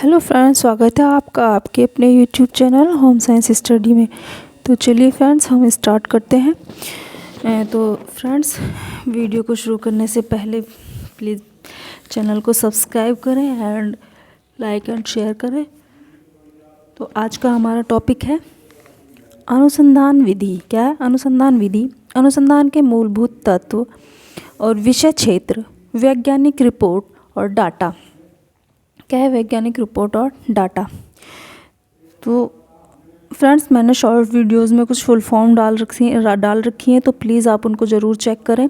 Hello friends, स्वागत है आपका आपके अपने YouTube channel home science study में। तो चलिए फ्रेंड्स, हम स्टार्ट करते हैं। तो फ्रेंड्स, वीडियो को शुरू करने से पहले प्लीज़ चैनल को सब्सक्राइब करें एंड लाइक एंड शेयर करें। तो आज का हमारा टॉपिक है अनुसंधान विधि। क्या है अनुसंधान विधि? अनुसंधान के मूलभूत तत्व और विषय क्षेत्र, वैज्ञानिक रिपोर्ट और डाटा। क्या है वैज्ञानिक रिपोर्ट और डाटा? तो फ्रेंड्स, मैंने शॉर्ट वीडियोस में कुछ फुल फॉर्म डाल रखी हैं, तो प्लीज़ आप उनको ज़रूर चेक करें।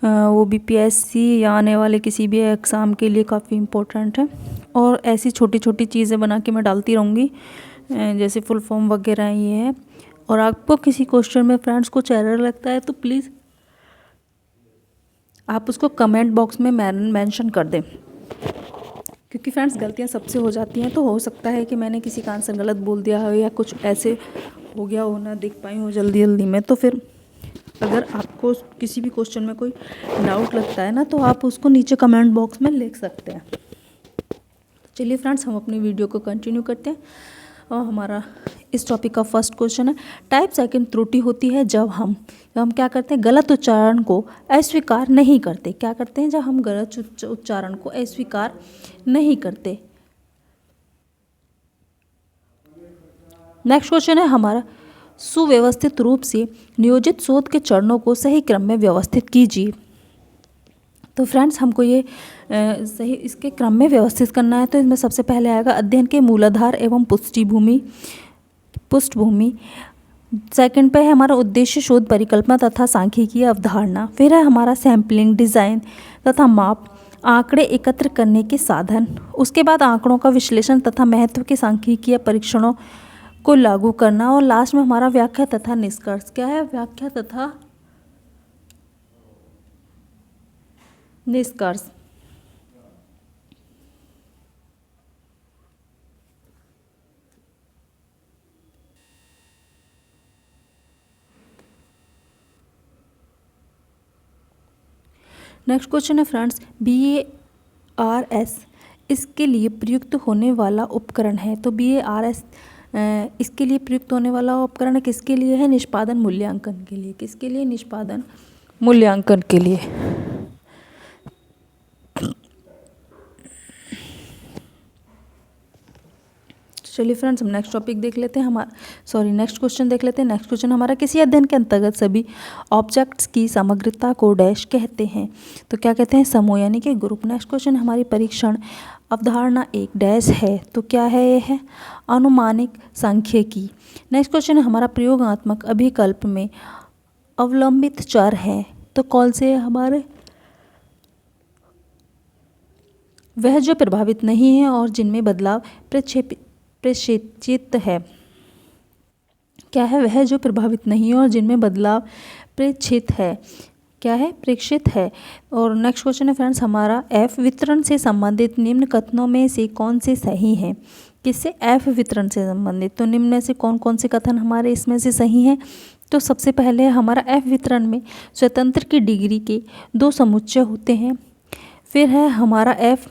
वो बीपीएससी या आने वाले किसी भी एग्ज़ाम के लिए काफ़ी इम्पोर्टेंट है। और ऐसी छोटी छोटी चीज़ें बना के मैं डालती रहूँगी, जैसे फुल फॉर्म वगैरह ये है। और आपको किसी क्वेश्चन में फ्रेंड्स कुछ एरर लगता है तो प्लीज़ आप उसको कमेंट बॉक्स में मेंशन कर दें, क्योंकि फ्रेंड्स गलतियां सबसे हो जाती हैं। तो हो सकता है कि मैंने किसी का आंसर गलत बोल दिया हो या कुछ ऐसे हो गया हो, ना देख पाई हो जल्दी जल्दी में। तो फिर अगर आपको किसी भी क्वेश्चन में कोई डाउट लगता है ना, तो आप उसको नीचे कमेंट बॉक्स में लिख सकते हैं। चलिए फ्रेंड्स, हम अपनी वीडियो को कंटिन्यू करते हैं। और हमारा इस टॉपिक का फर्स्ट क्वेश्चन है, टाइप सेकंड त्रुटि होती है जब हम क्या करते हैं, गलत उच्चारण को अस्वीकार नहीं करते। क्या करते हैं? जब हम गलत उच्चारण को अस्वीकार नहीं करते। नेक्स्ट क्वेश्चन है हमारा, सुव्यवस्थित रूप से नियोजित शोध के चरणों को सही क्रम में व्यवस्थित कीजिए। तो फ्रेंड्स, हमको ये सही इसके क्रम में व्यवस्थित करना है। तो इसमें सबसे पहले आएगा अध्ययन के मूलाधार एवं पृष्ठभूमि। सेकंड पे है हमारा उद्देश्य, शोध परिकल्पना तथा सांख्यिकीय अवधारणा। फिर है हमारा सैम्पलिंग, डिज़ाइन तथा माप, आंकड़े एकत्र करने के साधन। उसके बाद आंकड़ों का विश्लेषण तथा महत्व के सांख्यिकीय परीक्षणों को लागू करना। और लास्ट में हमारा व्याख्या तथा निष्कर्ष। क्या है? व्याख्या तथा निष्कर्ष। नेक्स्ट क्वेश्चन है फ्रेंड्स, BARS इसके लिए प्रयुक्त होने वाला उपकरण है। तो BARS इसके लिए प्रयुक्त होने वाला उपकरण किसके लिए है? निष्पादन मूल्यांकन के लिए। किसके लिए? निष्पादन मूल्यांकन के लिए। चलिए फ्रेंड्स, हम नेक्स्ट टॉपिक देख लेते हैं। नेक्स्ट क्वेश्चन देख लेते हैं। नेक्स्ट क्वेश्चन हमारा, किसी अध्ययन के अंतर्गत सभी ऑब्जेक्ट्स की समग्रता को डैश कहते हैं। तो क्या कहते हैं? समूह यानी कि ग्रुप। नेक्स्ट क्वेश्चन हमारी, परीक्षण अवधारणा एक डैश है। तो क्या है? ये है अनुमानिक सांख्यिकी। नेक्स्ट क्वेश्चन हमारा, प्रयोगात्मक अभिकल्प में अवलंबित चर हैं। तो कौन से हमारे? वह जो प्रभावित नहीं है और जिनमें बदलाव प्रेषित है। क्या है? वह जो प्रभावित नहीं है और जिनमें बदलाव प्रेक्षित है। क्या है? प्रेक्षित है। और नेक्स्ट क्वेश्चन है फ्रेंड्स हमारा, F वितरण से संबंधित निम्न कथनों में से कौन से सही हैं? किससे? F वितरण से संबंधित। तो निम्न में से कौन कौन से कथन हमारे इसमें से सही हैं? तो सबसे पहले हमारा F वितरण में स्वतंत्र की डिग्री के 2 समुच्चय होते हैं। फिर है हमारा F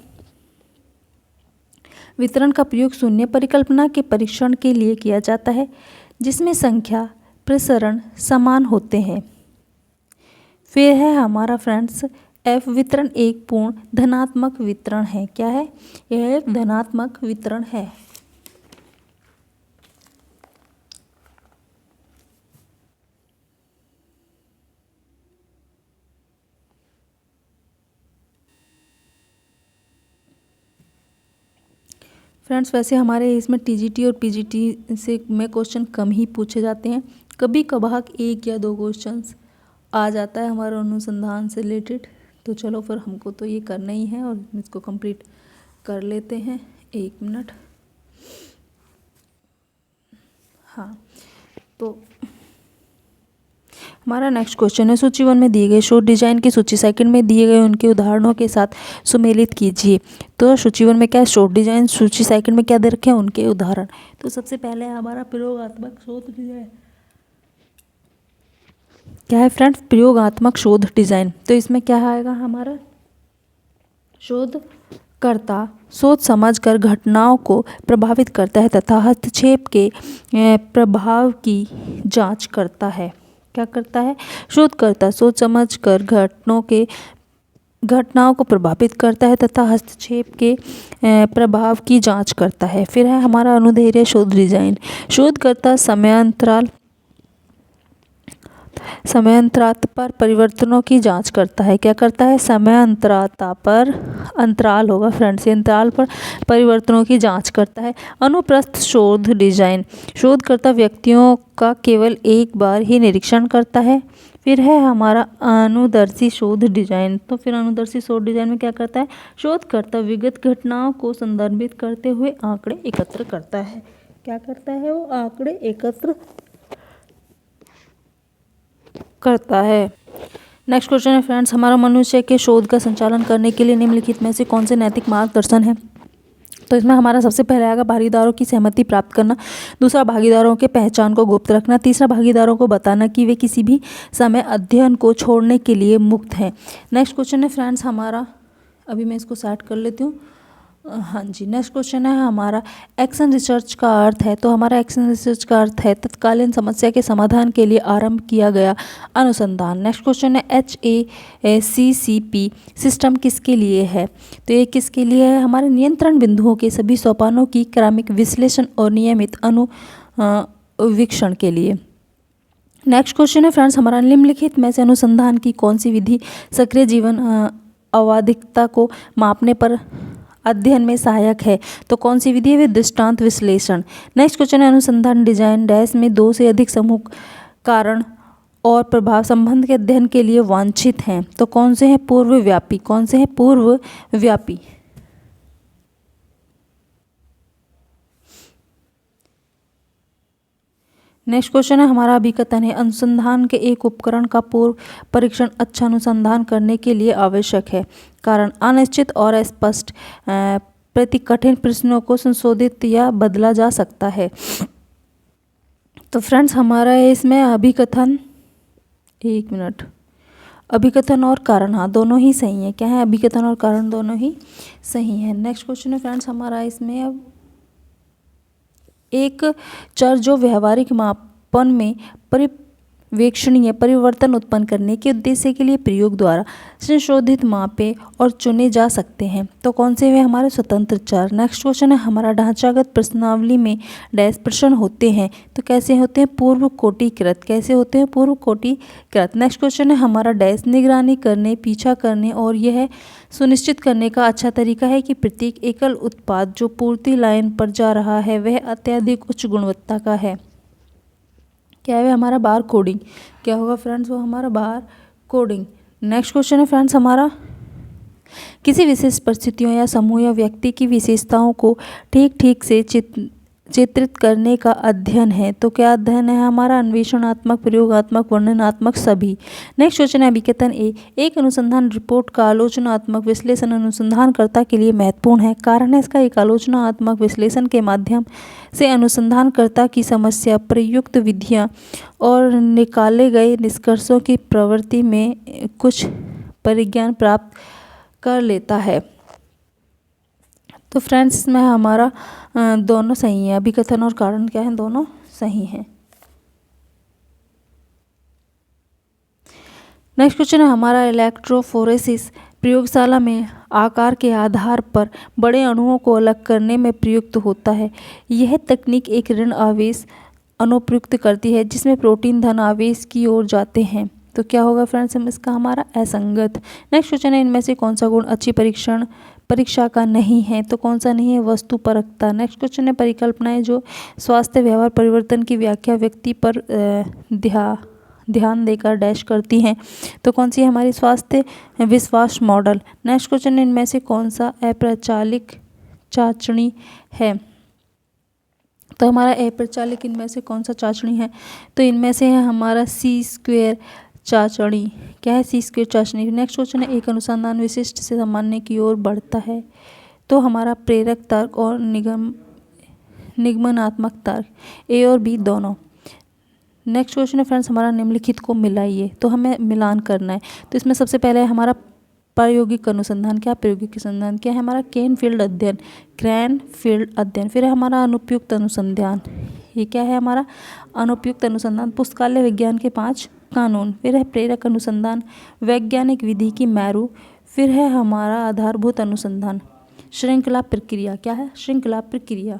वितरण का प्रयोग शून्य परिकल्पना के परीक्षण के लिए किया जाता है, जिसमें संख्या प्रसरण समान होते हैं। फिर है हमारा फ्रेंड्स, F वितरण एक पूर्ण धनात्मक वितरण है। क्या है? यह एक धनात्मक वितरण है। फ्रेंड्स, वैसे हमारे इसमें TGT और PGT से में क्वेश्चन कम ही पूछे जाते हैं। कभी कभार 1 या 2 क्वेश्चंस आ जाता है हमारे अनुसंधान से रिलेटेड। तो चलो फिर हमको तो ये करना ही है और इसको कंप्लीट कर लेते हैं। 1 मिनट। हाँ, तो हमारा नेक्स्ट क्वेश्चन है, सूची 1 में दिए गए शोध डिजाइन की सूची सेकंड में दिए गए उनके उदाहरणों के साथ सुमेलित कीजिए। तो सूची 1 में क्या है? शोध डिजाइन। सूची सेकंड में क्या दे रखे हैं? उनके उदाहरण। तो सबसे पहले हमारा प्रयोगात्मक शोध डिजाइन। क्या है फ्रेंड्स? प्रयोगात्मक शोध डिजाइन। तो इसमें क्या आएगा हमारा? शोध कर्ता सोच समझकर घटनाओं को प्रभावित करता है तथा हस्तक्षेप के प्रभाव की जांच करता है। क्या करता है? शोधकर्ता सोच समझकर घटनाओं को प्रभावित करता है तथा हस्तक्षेप के प्रभाव की जांच करता है। फिर है हमारा अनुदैर्ध्य शोध डिजाइन। शोधकर्ता समयांतराल पर परिवर्तनों की जांच करता है। क्या करता है? अंतराल होगा फ्रेंड्स, अंतराल पर परिवर्तनों की जांच करता है। अनुप्रस्थ शोध डिजाइन। शोधकर्ता व्यक्तियों का केवल एक बार ही निरीक्षण करता है। फिर है हमारा अनुदर्शी शोध डिजाइन। तो फिर अनुदर्शी शोध डिजाइन में क्या करता है? शोधकर्ता विगत घटनाओं को संदर्भित करते हुए आंकड़े एकत्र करता है। क्या करता है? वो आंकड़े एकत्र करता है। नेक्स्ट क्वेश्चन है फ्रेंड्स, हमारा मनुष्य के शोध का संचालन करने के लिए निम्नलिखित में से कौन से नैतिक मार्गदर्शन है? तो इसमें हमारा सबसे पहले आएगा भागीदारों की सहमति प्राप्त करना, दूसरा भागीदारों के पहचान को गुप्त रखना, तीसरा भागीदारों को बताना कि वे किसी भी समय अध्ययन को छोड़ने के लिए मुक्त हैं। नेक्स्ट क्वेश्चन है फ्रेंड्स हमारा, अभी मैं इसको सेट कर लेती हूँ। हाँ जी, नेक्स्ट क्वेश्चन है हमारा एक्शन रिसर्च का अर्थ है। तो हमारा एक्शन रिसर्च का अर्थ है तत्कालीन समस्या के समाधान के लिए आरंभ किया गया अनुसंधान। नेक्स्ट क्वेश्चन है HACCP सिस्टम किसके लिए है? तो ये किसके लिए है? हमारे नियंत्रण बिंदुओं के सभी सोपानों की क्रमिक विश्लेषण और नियमित अनुवीक्षण के लिए। नेक्स्ट क्वेश्चन है फ्रेंड्स हमारा, निम्नलिखित में से अनुसंधान की कौन सी विधि सक्रिय जीवन आवधिकता को मापने पर अध्ययन में सहायक है? तो कौन सी विधि है? दृष्टांत विश्लेषण। नेक्स्ट क्वेश्चन है अनुसंधान डिजाइन डैश में 2 से अधिक समूह कारण और प्रभाव संबंध के अध्ययन के लिए वांछित हैं। तो कौन से हैं? पूर्वव्यापी। कौन से हैं? पूर्वव्यापी। नेक्स्ट क्वेश्चन है हमारा अभिकथन है, अनुसंधान के एक उपकरण का पूर्व परीक्षण अच्छा अनुसंधान करने के लिए आवश्यक है। कारण अनिश्चित और अस्पष्ट प्रति कठिन प्रश्नों को संशोधित या बदला जा सकता है। तो फ्रेंड्स हमारा इसमें अभिकथन, एक मिनट, अभिकथन और कारण, हाँ दोनों ही सही है। क्या है? अभिकथन और कारण दोनों ही सही है। नेक्स्ट क्वेश्चन है फ्रेंड्स हमारा इसमें, अब एक चर जो व्यवहारिक मापन में पर्यवेक्षणीय परिवर्तन उत्पन्न करने के उद्देश्य के लिए प्रयोग द्वारा संशोधित मापे और चुने जा सकते हैं। तो कौन से वे? हमारे स्वतंत्र चर। नेक्स्ट क्वेश्चन है हमारा, ढांचागत प्रश्नावली में डैश प्रश्न होते हैं। तो कैसे होते हैं? पूर्व कोटिकृत। कैसे होते हैं? पूर्व कोटिकृत। नेक्स्ट क्वेश्चन है हमारा, डैश निगरानी करने, पीछा करने और यह सुनिश्चित करने का अच्छा तरीका है कि प्रत्येक एकल उत्पाद जो पूर्ति लाइन पर जा रहा है वह अत्यधिक उच्च गुणवत्ता का है। क्या है? हमारा बार कोडिंग। क्या होगा फ्रेंड्स? वो हमारा बार कोडिंग। नेक्स्ट क्वेश्चन है फ्रेंड्स हमारा, किसी विशेष परिस्थितियों या समूह या व्यक्ति की विशेषताओं को ठीक से चित्रित करने का अध्ययन है। तो क्या अध्ययन है? हमारा अन्वेषणात्मक, प्रयोगात्मक, वर्णनात्मक, सभी। नेक्स्ट क्वेश्चन है अभिकथन ए, एक अनुसंधान रिपोर्ट का आलोचनात्मक विश्लेषण अनुसंधानकर्ता के लिए महत्वपूर्ण है। कारण है इसका, एक आलोचनात्मक विश्लेषण के माध्यम से अनुसंधानकर्ता की समस्या, प्रयुक्त विधियाँ और निकाले गए निष्कर्षों की प्रवृत्ति में कुछ परिज्ञान प्राप्त कर लेता है। तो फ्रेंड्स इसमें हमारा दोनों सही है, अभिकथन और कारण क्या है? दोनों सही हैं। नेक्स्ट क्वेश्चन है हमारा, इलेक्ट्रोफोरेसिस प्रयोगशाला में आकार के आधार पर बड़े अणुओं को अलग करने में प्रयुक्त होता है। यह तकनीक एक ऋण आवेश अनुप्रयुक्त करती है जिसमें प्रोटीन धन आवेश की ओर जाते हैं। तो क्या होगा फ्रेंड्स? हम इसका हमारा असंगत। नेक्स्ट क्वेश्चन है, इनमें से कौन सा गुण अच्छी परीक्षा का नहीं है? तो कौन सा नहीं है? वस्तुपरकता। नेक्स्ट क्वेश्चन है, परिकल्पनाएं जो स्वास्थ्य व्यवहार परिवर्तन की व्याख्या व्यक्ति पर ध्यान देकर डैश करती हैं। तो कौन सी हमारी स्वास्थ्य विश्वास मॉडल। नेक्स्ट क्वेश्चन है, इनमें से कौन सा अप्रचालिक चाचणी है? तो हमारा अप्रचालिक इनमें से कौन सा चाचणी है? तो इनमें से है हमारा C² चाचणी। क्या है? C² चाचणी। नेक्स्ट क्वेश्चन है, एक अनुसंधान विशिष्ट से सामान्य की ओर बढ़ता है। तो हमारा प्रेरक तर्क और निगमनात्मक तर्क, A और B दोनों। नेक्स्ट क्वेश्चन है फ्रेंड्स हमारा, निम्नलिखित को मिलाइए। तो हमें मिलान करना है। तो इसमें सबसे पहले हमारा प्रायोगिक अनुसंधान, क्या प्रायोगिक अनुसंधान, क्या है हमारा कैन फील्ड अध्ययन, क्रैन फील्ड अध्ययन। फिर है हमारा अनुपयुक्त अनुसंधान, ये क्या है हमारा अनुपयुक्त अनुसंधान, पुस्तकालय विज्ञान के 5 कानून। फिर है प्रेरक अनुसंधान, वैज्ञानिक विधि की मैरू। फिर है हमारा आधारभूत अनुसंधान, श्रृंखला प्रक्रिया, क्या है श्रृंखला प्रक्रिया।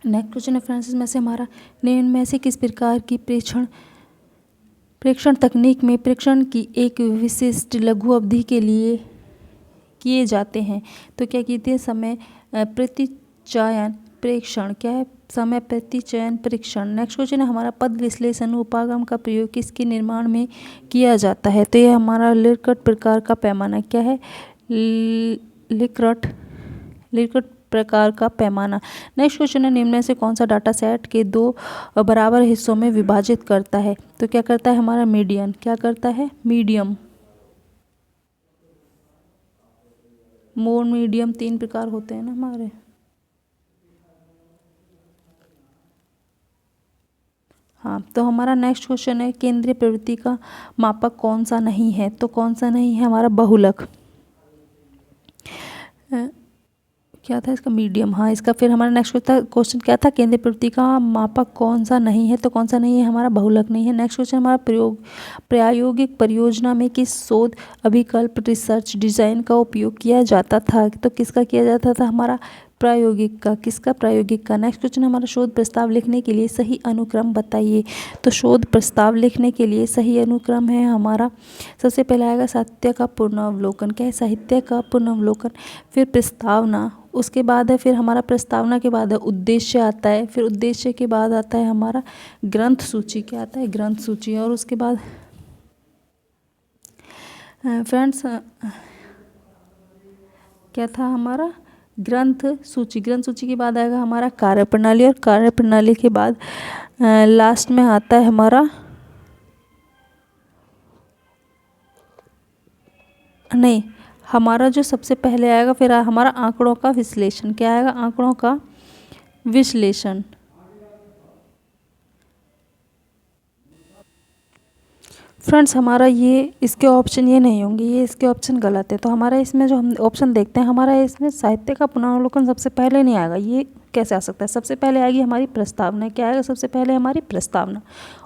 नेक्स्ट क्वेश्चन है फ्रेंड्स में से हमारा निम्न में से किस प्रकार की प्रेक्षण तकनीक में प्रेक्षण की एक विशिष्ट लघु अवधि के लिए किए जाते हैं। तो क्या कहते हैं समय प्रतिचयन प्रेक्षण, क्या है समय प्रतिचयन परीक्षण। नेक्स्ट क्वेश्चन है हमारा पद विश्लेषण उपागम का प्रयोग किसके निर्माण में किया जाता है। तो ये हमारा लिकर्ट प्रकार का पैमाना, क्या है लिकर्ट प्रकार का पैमाना। नेक्स्ट क्वेश्चन है निम्न में से कौन सा डाटा सेट के 2 बराबर हिस्सों में विभाजित करता है। तो क्या करता है हमारा मीडियन, क्या करता है मीडियम। मोड मीडियम 3 प्रकार होते हैं ना हमारे। हाँ, तो हमारा नेक्स्ट क्वेश्चन है केंद्रीय प्रवृत्ति का मापक कौन सा नहीं है। तो कौन सा नहीं है हमारा बहुलक, क्या था इसका मीडियम। हाँ, इसका फिर हमारा नेक्स्ट क्वेश्चन क्या था केंद्रीय प्रवृत्ति का मापक कौन सा नहीं है। तो कौन सा नहीं है हमारा बहुलक नहीं है। नेक्स्ट क्वेश्चन हमारा प्रायोगिक परियोजना में किस शोध अभिकल्प रिसर्च डिजाइन का उपयोग किया जाता था। तो किसका किया जाता था हमारा प्रायोगिक का, किसका प्रायोगिक का। नेक्स्ट क्वेश्चन हमारा शोध प्रस्ताव लिखने के लिए सही अनुक्रम बताइए। तो शोध प्रस्ताव लिखने के लिए सही अनुक्रम है हमारा सबसे पहला आएगा साहित्य का पुनर्वलोकन, क्या है साहित्य का पुनर्वलोकन। फिर प्रस्तावना, उसके बाद है फिर हमारा प्रस्तावना के बाद है उद्देश्य आता है। फिर उद्देश्य के बाद आता है हमारा ग्रंथ सूची, क्या आता है ग्रंथ सूची। और उसके बाद फ्रेंड्स क्या था हमारा ग्रंथ सूची। ग्रंथ सूची के बाद आएगा हमारा कार्यप्रणाली, और कार्यप्रणाली के बाद लास्ट में आता है हमारा नहीं, हमारा जो सबसे पहले आएगा फिर हमारा आंकड़ों का विश्लेषण, क्या आएगा आंकड़ों का विश्लेषण। फ्रेंड्स हमारा ये इसके ऑप्शन ये नहीं होंगे, ये इसके ऑप्शन गलत है। तो हमारा इसमें जो हम ऑप्शन देखते हैं हमारा इसमें साहित्य का पुनर्वलोकन सबसे पहले नहीं आएगा। ये कैसे आ सकता है, सबसे पहले आएगी हमारी प्रस्तावना, क्या आएगा सबसे पहले हमारी प्रस्तावना।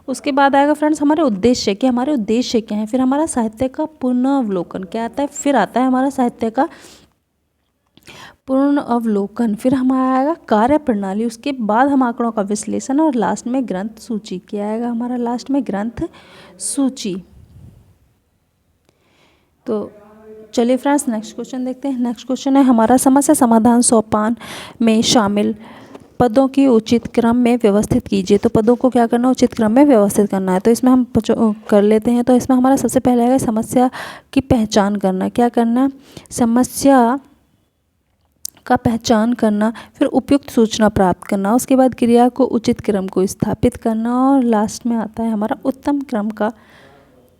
उसके बाद आएगा फ्रेंड्स हमारे उद्देश्य, कि हमारे उद्देश्य क्या है। फिर हमारा साहित्य का पुनर्वलोकन क्या आता है, फिर आता है हमारा साहित्य का पूर्ण अवलोकन। फिर हमारा आएगा कार्यप्रणाली, उसके बाद हम आंकड़ों का विश्लेषण, और लास्ट में ग्रंथ सूची। क्या आएगा हमारा लास्ट में ग्रंथ सूची। तो चलिए फ्रेंड्स नेक्स्ट क्वेश्चन देखते हैं। नेक्स्ट क्वेश्चन है हमारा समस्या समाधान सोपान में शामिल पदों की उचित क्रम में व्यवस्थित कीजिए। तो पदों को क्या करना, उचित क्रम में व्यवस्थित करना है। तो इसमें हम कर लेते हैं। तो इसमें हमारा सबसे पहले आएगा समस्या की पहचान करना, क्या करना समस्या का पहचान करना। फिर उपयुक्त सूचना प्राप्त करना, उसके बाद क्रिया को उचित क्रम को स्थापित करना, और लास्ट में आता है हमारा उत्तम क्रम का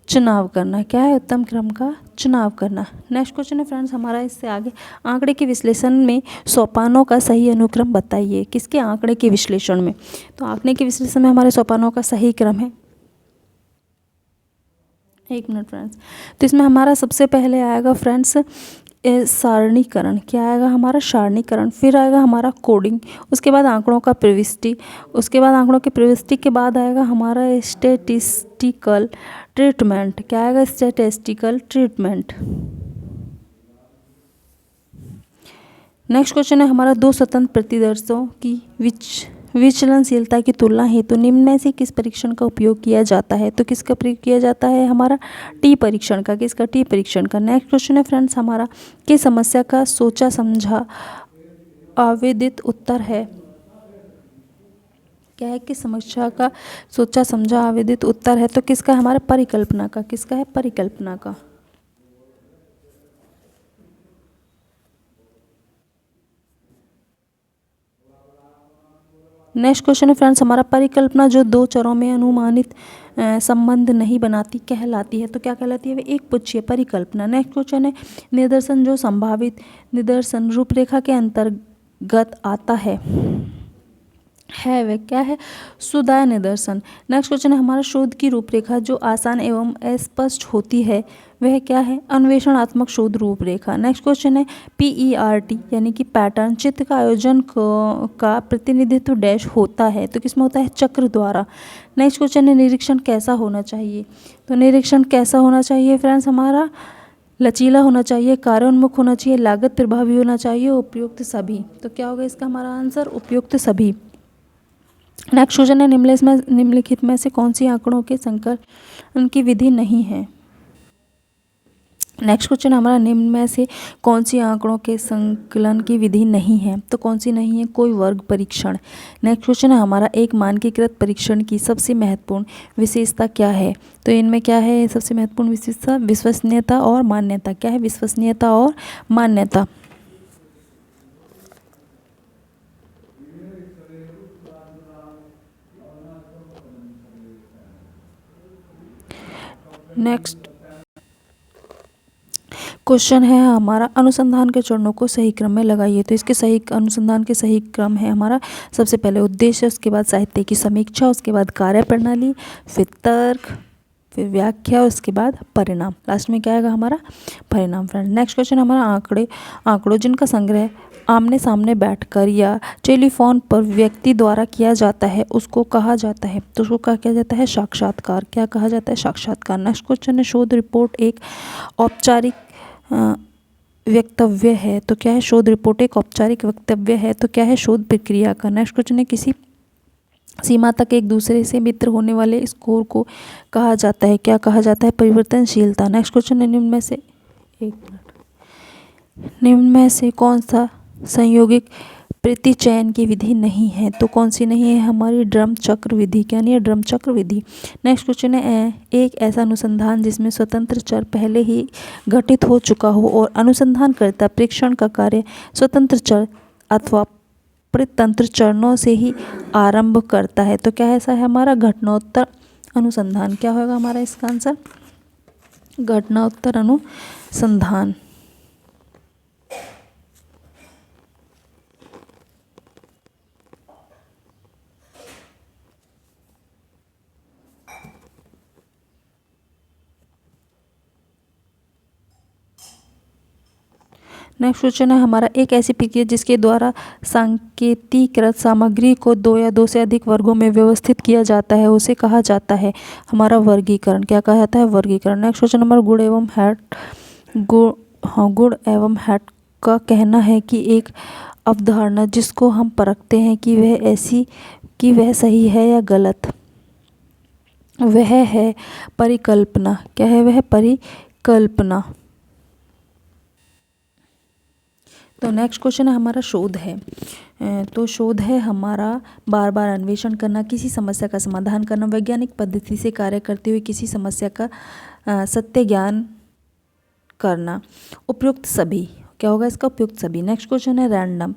चुनाव करना। क्या है उत्तम क्रम का चुनाव करना। नेक्स्ट क्वेश्चन है फ्रेंड्स हमारा इससे आगे आंकड़े के विश्लेषण में सोपानों का सही अनुक्रम बताइए। किसके आंकड़े के विश्लेषण में, तो आंकड़े के विश्लेषण में हमारे सोपानों का सही क्रम है, एक मिनट फ्रेंड्स। तो इसमें हमारा सबसे पहले आएगा फ्रेंड्स सारणीकरण, क्या आएगा हमारा सारणीकरण। फिर आएगा हमारा कोडिंग, उसके बाद आंकड़ों का प्रविष्टि, उसके बाद आंकड़ों की प्रविष्टि के बाद आएगा हमारा स्टैटिस्टिकल ट्रीटमेंट। क्या आएगा स्टैटिस्टिकल ट्रीटमेंट। नेक्स्ट क्वेश्चन है हमारा दो स्वतंत्र प्रतिदर्शों की विचलनशीलता की तुलना हेतु निम्न में से किस परीक्षण का उपयोग किया जाता है। तो किसका प्रयोग किया जाता है हमारा टी परीक्षण का, किसका टी परीक्षण का। नेक्स्ट क्वेश्चन है फ्रेंड्स हमारा किस समस्या का सोचा समझा आवेदित उत्तर है। क्या है किस समस्या का सोचा समझा आवेदित उत्तर है। तो किसका हमारा परिकल्पना का, किसका है परिकल्पना का। नेक्स्ट क्वेश्चन है फ्रेंड्स हमारा, परिकल्पना जो दो चरों में अनुमानित संबंध नहीं बनाती कहलाती है, तो क्या कहलाती है? वे एक पुच्छीय परिकल्पना। नेक्स्ट क्वेश्चन है, निदर्शन जो संभावित निदर्शन रूपरेखा के अंतर्गत आता है वह क्या है? सुधार निदर्शन। नेक्स्ट क्वेश्चन है हमारा, शोध की रूपरेखा जो आसान एवं अस्पष्ट होती है वह क्या है? अन्वेषणात्मक शोध रूपरेखा। नेक्स्ट क्वेश्चन है, PERT यानी कि पैटर्न चित्र का आयोजन का प्रतिनिधित्व डैश होता है, तो किसमें होता है? चक्र द्वारा। नेक्स्ट क्वेश्चन है, निरीक्षण कैसा होना चाहिए? तो निरीक्षण कैसा होना चाहिए फ्रेंड्स हमारा? लचीला होना चाहिए, कार्योन्मुख होना चाहिए, लागत प्रभावी होना चाहिए, उपयुक्त सभी। तो क्या होगा इसका हमारा आंसर? उपयुक्त सभी। नेक्स्ट क्वेश्चन है, निम्नलिखित में से कौन सी आंकड़ों के संकलन की विधि नहीं है? नेक्स्ट क्वेश्चन हमारा, निम्न में से कौन सी आंकड़ों के संकलन की विधि नहीं है? तो कौन सी नहीं है? कोई वर्ग परीक्षण। नेक्स्ट क्वेश्चन है हमारा, एक मानकीकृत परीक्षण की सबसे महत्वपूर्ण विशेषता क्या है? तो इनमें क्या है सबसे महत्वपूर्ण विशेषता? विश्वसनीयता और मान्यता। क्या है? विश्वसनीयता और मान्यता। नेक्स्ट क्वेश्चन है हमारा, अनुसंधान के चरणों को सही क्रम में लगाइए। तो इसके सही अनुसंधान के सही क्रम है हमारा, सबसे पहले उद्देश्य, उसके बाद साहित्य की समीक्षा, उसके बाद कार्यप्रणाली, फिर तर्क, फिर व्याख्या, उसके बाद परिणाम। लास्ट में क्या आएगा हमारा? परिणाम फ्रेंड। नेक्स्ट क्वेश्चन हमारा, आंकड़ों जिनका संग्रह आमने सामने बैठकर या टेलीफोन पर व्यक्ति द्वारा किया जाता है उसको कहा जाता है, तो उसको क्या किया जाता है? साक्षात्कार। क्या कहा जाता है? साक्षात्कार। नेक्स्ट क्वेश्चन है, शोध रिपोर्ट एक औपचारिक वक्तव्य है, तो क्या है? शोध रिपोर्ट एक औपचारिक वक्तव्य है, तो क्या है? शोध प्रक्रिया का। नेक्स्ट क्वेश्चन है, किसी सीमा तक एक दूसरे से मित्र होने वाले स्कोर को कहा जाता है, क्या कहा जाता है? परिवर्तनशीलता। नेक्स्ट क्वेश्चन है, निम्न में से कौन सा संयोगिक प्रतिचयन की विधि नहीं है? तो कौन सी नहीं है? हमारी ड्रम चक्र विधि। क्या नहीं है? ड्रम चक्र विधि। नेक्स्ट क्वेश्चन है, एक ऐसा अनुसंधान जिसमें स्वतंत्र चर पहले ही घटित हो चुका हो और अनुसंधानकर्ता परीक्षण का कार्य स्वतंत्र चर अथवा परितंत्र चरणों से ही आरंभ करता है, तो क्या ऐसा है हमारा? घटनोत्तर अनुसंधान। क्या होगा हमारा इसका आंसर? घटनोत्तर अनुसंधान। नेक्स्ट क्वेश्चन है हमारा, एक ऐसी प्रक्रिया जिसके द्वारा सांकेतिकृत सामग्री को दो या दो से अधिक वर्गों में व्यवस्थित किया जाता है उसे कहा जाता है हमारा? वर्गीकरण। क्या कहा जाता है? वर्गीकरण। नेक्स्ट क्वेश्चन नंबर, गुण एवं हैट का कहना है कि एक अवधारणा जिसको हम परखते हैं कि वह सही है या गलत, वह है परिकल्पना। क्या है? वह परिकल्पना। तो नेक्स्ट क्वेश्चन है हमारा, शोध है। तो शोध है हमारा बार बार अन्वेषण करना, किसी समस्या का समाधान करना, वैज्ञानिक पद्धति से कार्य करते हुए किसी समस्या का सत्य ज्ञान करना। उपयुक्त सभी। क्या होगा इसका? उपयुक्त सभी। नेक्स्ट क्वेश्चन है, रैंडम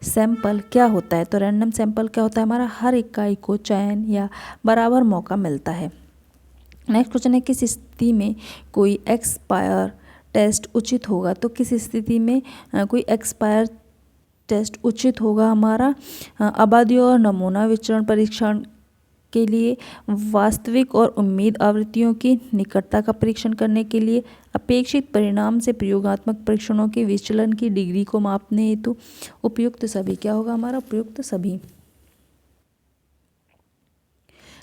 सैंपल क्या होता है? तो रैंडम सैंपल क्या होता है हमारा? हर इकाई को चयन या बराबर मौका मिलता है। नेक्स्ट क्वेश्चन है, किस स्थिति में कोई एक्सपायर टेस्ट उचित होगा? तो किस स्थिति में कोई एक्सपायर टेस्ट उचित होगा हमारा? आबादियों और नमूना विचरण परीक्षण के लिए, वास्तविक और उम्मीद आवृत्तियों की निकटता का परीक्षण करने के लिए, अपेक्षित परिणाम से प्रयोगात्मक परीक्षणों के विचलन की डिग्री को मापने हेतु, उपयुक्त सभी। क्या होगा हमारा? उपयुक्त सभी।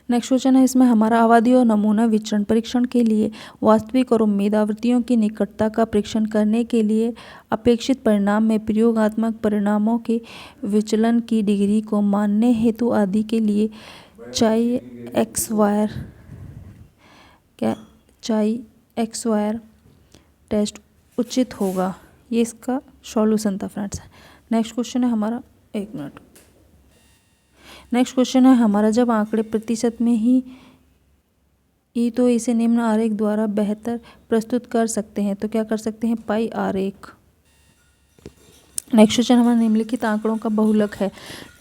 नेक्स्ट क्वेश्चन है इसमें हमारा, आबादी और नमूना विचरण परीक्षण के लिए, वास्तविक और उम्मीद आवृत्तियों की निकटता का परीक्षण करने के लिए, अपेक्षित परिणाम में प्रयोगात्मक परिणामों के विचलन की डिग्री को मानने हेतु आदि के लिए चाहिए एक्स वायर टेस्ट उचित होगा। ये इसका सॉल्यूशन था फ्रेंड्स। नेक्स्ट क्वेश्चन है हमारा, एक मिनट। नेक्स्ट क्वेश्चन है हमारा, जब आंकड़े प्रतिशत में ही तो इसे निम्न आरेख द्वारा बेहतर प्रस्तुत कर सकते हैं, तो क्या कर सकते हैं? पाई आरेख। नेक्स्ट क्वेश्चन हमारा निम्नलिखित आंकड़ों का बहुलक है।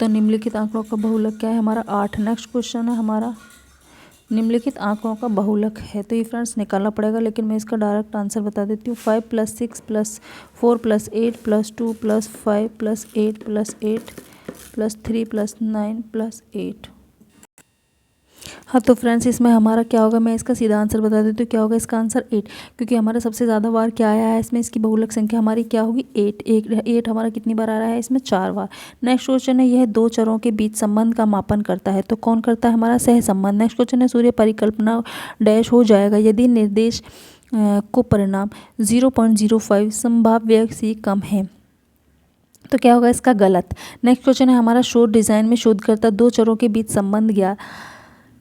तो निम्नलिखित आंकड़ों का बहुलक क्या है हमारा 8। नेक्स्ट क्वेश्चन है हमारा निम्नलिखित आंकड़ों का बहुलक है। तो ये फ्रेंड्स निकालना पड़ेगा, लेकिन मैं इसका डायरेक्ट आंसर बता देती हूँ। 5 + 6 + 4 + 8 + 2 + 5 + 8 + 8 + 3 + 9 + 8। हाँ तो फ्रेंड्स इसमें हमारा क्या होगा, मैं इसका सीधा आंसर बता देती हूँ। क्या होगा इसका आंसर 8, क्योंकि हमारा सबसे ज़्यादा बार क्या आया है इसमें, इसकी बहुलक संख्या हमारी क्या होगी 8। 8 हमारा कितनी बार आ रहा है इसमें 4 बार। नेक्स्ट क्वेश्चन है यह दो चरों के बीच संबंध का मापन करता है। तो कौन करता है हमारा सह संबंध। नेक्स्ट क्वेश्चन है सूर्य परिकल्पना डैश हो जाएगा यदि निर्देश को परिणाम 0.05 संभाव्य से कम है। तो क्या होगा इसका गलत। नेक्स्ट क्वेश्चन है हमारा शोध डिजाइन में शोधकर्ता दो चरों के बीच संबंध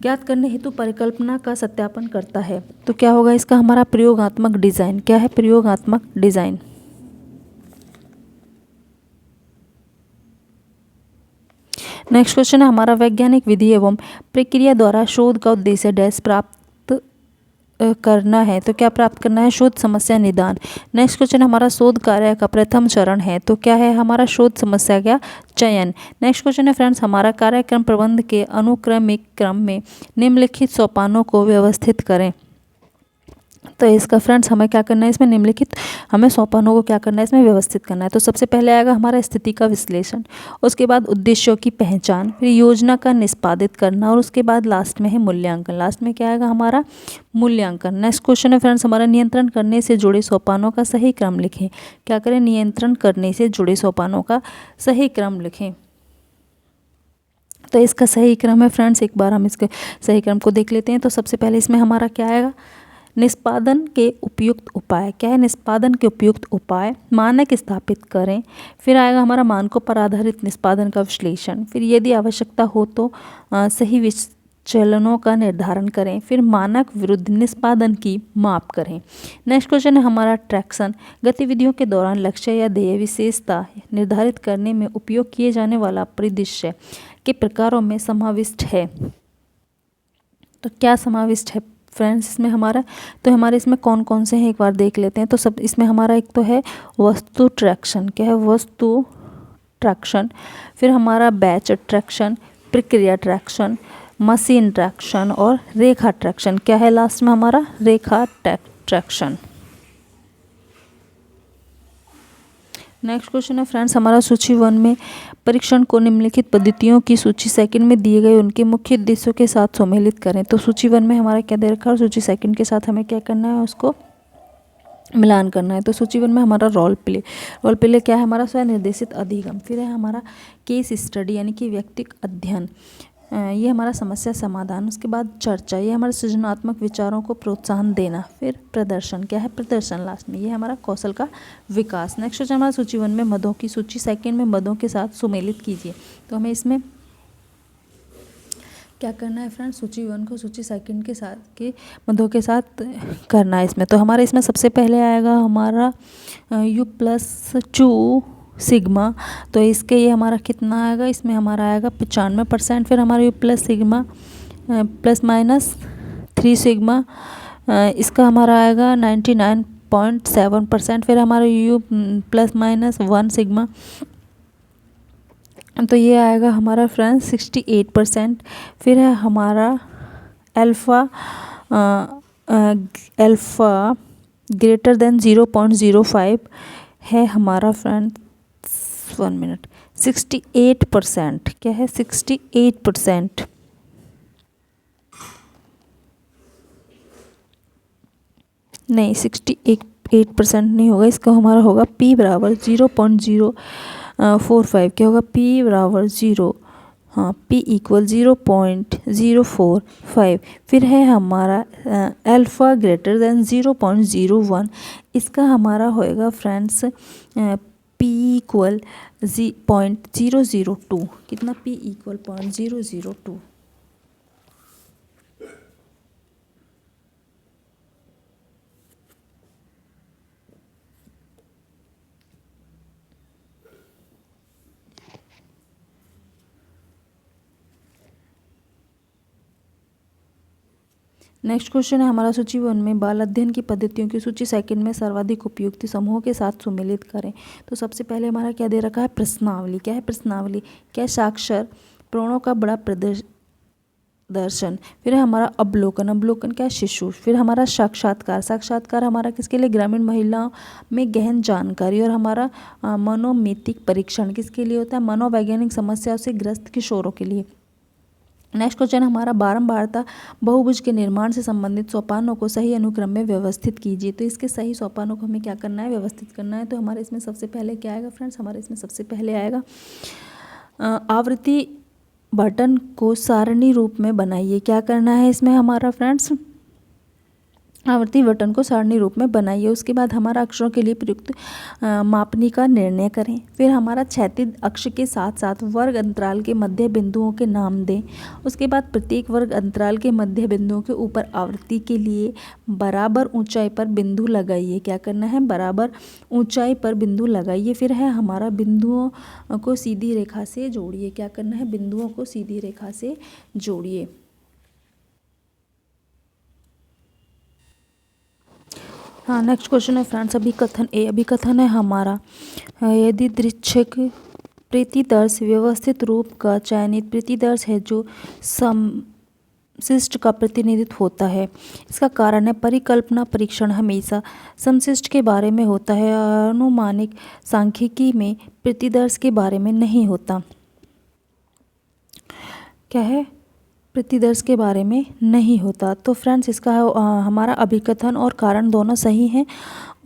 ज्ञात करने हेतु परिकल्पना का सत्यापन करता है। तो क्या होगा इसका हमारा प्रयोगात्मक डिजाइन। क्या है प्रयोगात्मक डिजाइन। नेक्स्ट क्वेश्चन है हमारा वैज्ञानिक विधि एवं प्रक्रिया द्वारा शोध का उद्देश्य डैश प्राप्त करना है। तो क्या प्राप्त करना है शोध समस्या निदान। नेक्स्ट क्वेश्चन हमारा शोध कार्य का प्रथम चरण है। तो क्या है हमारा शोध समस्या का चयन। नेक्स्ट क्वेश्चन है फ्रेंड्स हमारा कार्यक्रम प्रबंध के अनुक्रमिक क्रम में निम्नलिखित सोपानों को व्यवस्थित करें। तो इसका फ्रेंड्स हमें क्या करना है इसमें निम्नलिखित हमें सोपानों को क्या करना है इसमें व्यवस्थित करना है। तो सबसे पहले आएगा हमारा स्थिति का विश्लेषण, उसके बाद उद्देश्यों की पहचान, फिर योजना का निष्पादित करना, और उसके बाद लास्ट में है मूल्यांकन। लास्ट में क्या आएगा हमारा मूल्यांकन। नेक्स्ट क्वेश्चन है फ्रेंड्स हमारा नियंत्रण करने से जुड़े सोपानों का सही क्रम लिखें। क्या करें नियंत्रण करने से जुड़े सोपानों का सही क्रम लिखें। तो इसका सही क्रम है फ्रेंड्स, एक बार हम इसके सही क्रम को देख लेते हैं। तो सबसे पहले इसमें हमारा क्या आएगा निष्पादन के उपयुक्त उपाय। क्या है निष्पादन के उपयुक्त उपाय, मानक स्थापित करें। फिर आएगा हमारा मानकों पर आधारित निष्पादन का विश्लेषण। फिर यदि आवश्यकता हो तो सही विचलनों का निर्धारण करें। फिर मानक विरुद्ध निष्पादन की माप करें। नेक्स्ट क्वेश्चन है हमारा ट्रैक्शन, गतिविधियों के दौरान लक्ष्य या ध्येय विशेषता निर्धारित करने में उपयोग किए जाने वाला परिदृश्य के प्रकारों में समाविष्ट है। तो क्या समाविष्ट है फ्रेंड्स इसमें हमारा। तो हमारे इसमें कौन कौन से हैं एक बार देख लेते हैं। तो सब इसमें हमारा एक तो है वस्तु ट्रैक्शन। क्या है वस्तु ट्रैक्शन। फिर हमारा बैच ट्रैक्शन, प्रक्रिया ट्रैक्शन, मशीन ट्रैक्शन और रेखा ट्रैक्शन। क्या है लास्ट में हमारा रेखा ट्रैक्शन। नेक्स्ट क्वेश्चन है फ्रेंड्स हमारा सूची 1 में परीक्षण को निम्नलिखित पद्धतियों की सूची सेकंड में दिए गए उनके मुख्य उद्देश्यों के साथ सम्मिलित करें। तो सूची 1 में हमारा क्या दे रखा है और सूची सेकंड के साथ हमें क्या करना है उसको मिलान करना है। तो सूची 1 में हमारा रोल प्ले क्या है हमारा स्वयं निर्देशित अधिगम। फिर है हमारा केस स्टडी यानी कि व्यक्तिगत अध्ययन, ये हमारा समस्या समाधान। उसके बाद चर्चा, ये हमारे सृजनात्मक विचारों को प्रोत्साहन देना। फिर प्रदर्शन, क्या है प्रदर्शन लास्ट में, ये हमारा कौशल का विकास। नेक्स्ट क्वेश्चन हमारा सूची 1 में मदों की सूची सेकंड में मदों के साथ सुमेलित कीजिए। तो हमें इसमें क्या करना है फ्रेंड्स सूची 1 को सूची सेकंड के साथ के मदों के साथ करना है इसमें। तो हमारे इसमें सबसे पहले आएगा हमारा U+2 सिग्मा। तो इसके ये हमारा कितना आएगा इसमें हमारा आएगा 95%। फिर हमारा U+ सिग्मा ±3 सिग्मा, इसका हमारा आएगा 99.7%। फिर हमारा U+- 1 सिग्मा, तो ये आएगा हमारा फ्रेंड्स 68%। फिर है हमारा अल्फ़ा ग्रेटर देन 0.05 है हमारा फ्रेंड्स 1 मिनट 68%। क्या है 68%। नहीं 68% नहीं होगा, इसका हमारा होगा P बराबर 0.045। क्या होगा P बराबर 0, हाँ P = 0.045। फिर है हमारा अल्फ़ा ग्रेटर देन 0.01, इसका हमारा होएगा फ्रेंड्स P = 0.002। कितना P = 0.002। नेक्स्ट क्वेश्चन है हमारा सूची 1 में बाल अध्ययन की पद्धतियों की सूची सेकंड में सर्वाधिक उपयुक्त समूहों के साथ सुमेलित करें। तो सबसे पहले हमारा क्या दे रखा है, प्रश्नावली। क्या है प्रश्नावली, क्या है साक्षर प्रणों का बड़ा प्रदर्शन। फिर है हमारा अवलोकन, अवलोकन क्या है शिशु। फिर हमारा साक्षात्कार, साक्षात्कार हमारा किसके लिए, ग्रामीण महिलाओं में गहन जानकारी। और हमारा मनोमितिक परीक्षण किसके लिए होता है, मनोवैज्ञानिक समस्याओं से ग्रस्त किशोरों के लिए। नेक्स्ट क्वेश्चन हमारा बारंबारता बहुभुज के निर्माण से संबंधित सोपानों को सही अनुक्रम में व्यवस्थित कीजिए। तो इसके सही सोपानों को हमें क्या करना है, व्यवस्थित करना है। तो हमारे इसमें सबसे पहले क्या आएगा फ्रेंड्स, हमारे इसमें सबसे पहले आएगा आवृत्ति बटन को सारणी रूप में बनाइए। क्या करना है इसमें हमारा फ्रेंड्स, आवर्ती बटन को सारणी रूप में बनाइए। उसके बाद हमारा अक्षरों के लिए प्रयुक्त मापनी का निर्णय करें। फिर हमारा क्षैतिज अक्ष के साथ साथ वर्ग अंतराल के मध्य बिंदुओं के नाम दें। उसके बाद प्रत्येक वर्ग अंतराल के मध्य बिंदुओं के ऊपर आवृत्ति के लिए बराबर ऊंचाई पर बिंदु लगाइए। क्या करना है, बराबर ऊंचाई पर बिंदु लगाइए। फिर है हमारा बिंदुओं को सीधी रेखा से जोड़िए। क्या करना है, बिंदुओं को सीधी रेखा से जोड़िए। हाँ, नेक्स्ट क्वेश्चन है फ्रेंड्स अभिकथन ए। अभिकथन है हमारा यदि दृच्छक प्रतिदर्श व्यवस्थित रूप का चयनित प्रतिदर्श है जो समशिष्ट का प्रतिनिधित्व होता है। इसका कारण है परिकल्पना परीक्षण हमेशा समशिष्ट के बारे में होता है, अनुमानिक सांख्यिकी में प्रतिदर्श के बारे में नहीं होता। क्या है, प्रतिदर्श के बारे में नहीं होता। तो फ्रेंड्स इसका हमारा अभिकथन और कारण दोनों सही हैं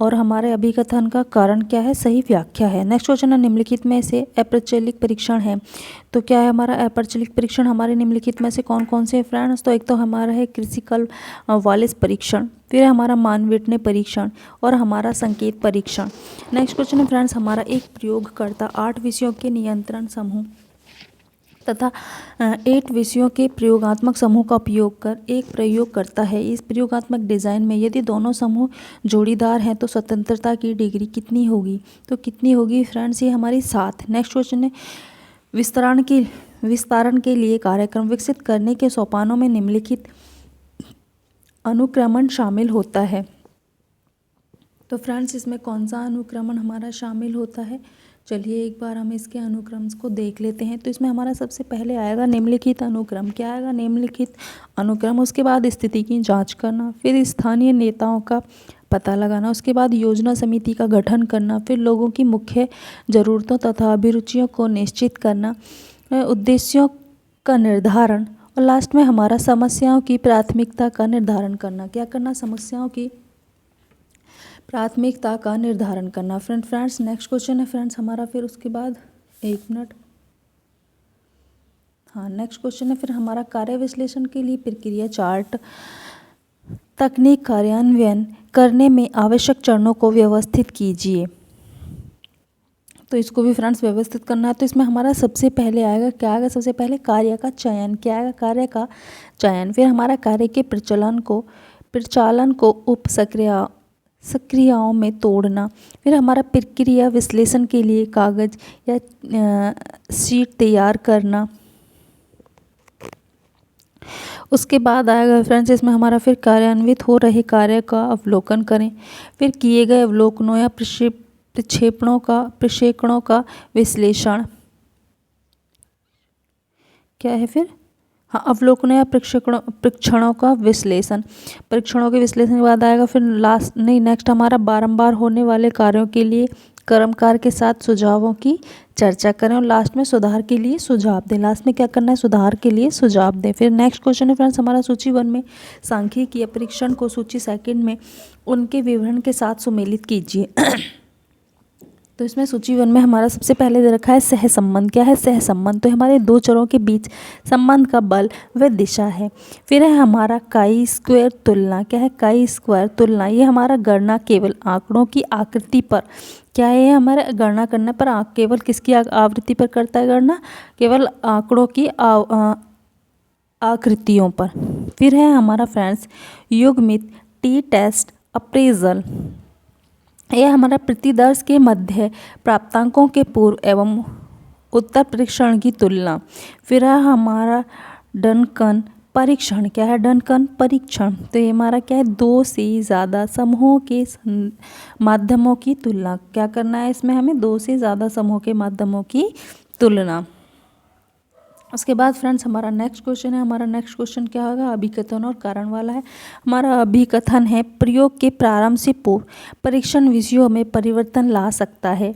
और हमारे अभिकथन का कारण क्या है, सही व्याख्या है। नेक्स्ट क्वेश्चन है निम्नलिखित में से अप्रचलित परीक्षण है। तो क्या है हमारा अप्रचलित परीक्षण, हमारे निम्नलिखित में से कौन कौन से हैं फ्रेंड्स। तो एक तो हमारा है क्रिटिकल वालिस परीक्षण, फिर हमारा मानविटने परीक्षण और हमारा संकेत परीक्षण। नेक्स्ट क्वेश्चन है फ्रेंड्स हमारा एक प्रयोगकर्ता 8 विषयों के नियंत्रण समूह तथा 8 विषयों के प्रयोगात्मक समूह का उपयोग कर एक प्रयोग करता है। इस प्रयोगात्मक डिजाइन में यदि दोनों समूह जोड़ीदार हैं तो स्वतंत्रता की डिग्री कितनी होगी। तो कितनी होगी फ्रेंड्स, ये हमारी 7। नेक्स्ट क्वेश्चन है विस्तारण के लिए कार्यक्रम विकसित करने के सोपानों में निम्नलिखित अनुक्रमण शामिल होता है। तो फ्रेंड्स इसमें कौन सा अनुक्रमण हमारा शामिल होता है, चलिए एक बार हम इसके अनुक्रम को देख लेते हैं। तो इसमें हमारा सबसे पहले आएगा निम्नलिखित अनुक्रम। क्या आएगा, निम्नलिखित अनुक्रम। उसके बाद स्थिति की जांच करना, फिर स्थानीय नेताओं का पता लगाना, उसके बाद योजना समिति का गठन करना, फिर लोगों की मुख्य ज़रूरतों तथा अभिरुचियों को निश्चित करना, उद्देश्यों का निर्धारण और लास्ट में हमारा समस्याओं की प्राथमिकता का निर्धारण करना। क्या करना, समस्याओं की प्राथमिकता का निर्धारण करना। फ्रेंड्स नेक्स्ट क्वेश्चन है फ्रेंड्स हमारा, फिर उसके बाद एक मिनट, हाँ नेक्स्ट क्वेश्चन है फिर हमारा कार्य विश्लेषण के लिए प्रक्रिया चार्ट तकनीक कार्यान्वयन करने में आवश्यक चरणों को व्यवस्थित कीजिए। तो इसको भी फ्रेंड्स व्यवस्थित करना है। तो इसमें हमारा सबसे पहले आएगा, क्या आएगा, सबसे पहले कार्य का चयन। क्या आएगा, कार्य का चयन। फिर हमारा कार्य के प्रचालन को उप सक्रियाओं में तोड़ना। फिर हमारा प्रक्रिया विश्लेषण के लिए कागज या शीट तैयार करना। उसके बाद आएगा फ्रेंड्स इसमें हमारा फिर कार्यान्वित हो रहे कार्य का अवलोकन करें। फिर किए गए अवलोकनों या प्रक्षेपणों का विश्लेषण। क्या है फिर, हाँ अवलोकनों या परीक्षणों का विश्लेषण। परीक्षणों के विश्लेषण के बाद आएगा फिर नेक्स्ट हमारा बारंबार होने वाले कार्यों के लिए कर्मकार के साथ सुझावों की चर्चा करें और लास्ट में सुधार के लिए सुझाव दें। लास्ट में क्या करना है, सुधार के लिए सुझाव दें। फिर नेक्स्ट क्वेश्चन है फ्रेंड्स हमारा सूची 1 में सांख्यिकीय परीक्षण को सूची 2 में उनके विवरण के साथ सुमेलित कीजिए। तो इसमें सूची 1 में हमारा सबसे पहले दे रखा है सहसंबंध। क्या है, सहसंबंध। तो हमारे दो चरों के बीच संबंध का बल व दिशा है। फिर है हमारा काई स्क्वायर तुलना। क्या है, काई स्क्वायर तुलना। ये हमारा गणना केवल आंकड़ों की आकृति पर, क्या है हमारा गणना करने पर केवल किसकी आवृत्ति पर करता है गणना, केवल आंकड़ों की आकृतियों पर। फिर है हमारा फ्रेंड्स युग्मित टी टेस्ट अप्रेजल। यह हमारा प्रतिदर्श के मध्य प्राप्तांकों के पूर्व एवं उत्तर परीक्षण की तुलना। फिर है हमारा डनकन परीक्षण क्या है, डनकन परीक्षण। तो ये हमारा क्या है, 2 से ज़्यादा समूहों के माध्यमों की तुलना। क्या करना है इसमें हमें, 2 से ज़्यादा समूह के माध्यमों की तुलना। उसके बाद फ्रेंड्स हमारा नेक्स्ट क्वेश्चन है, हमारा नेक्स्ट क्वेश्चन क्या होगा, अभिकथन और कारण वाला है। हमारा अभिकथन है, प्रयोग के प्रारंभ से पूर्व परीक्षण विषयों में परिवर्तन ला सकता है।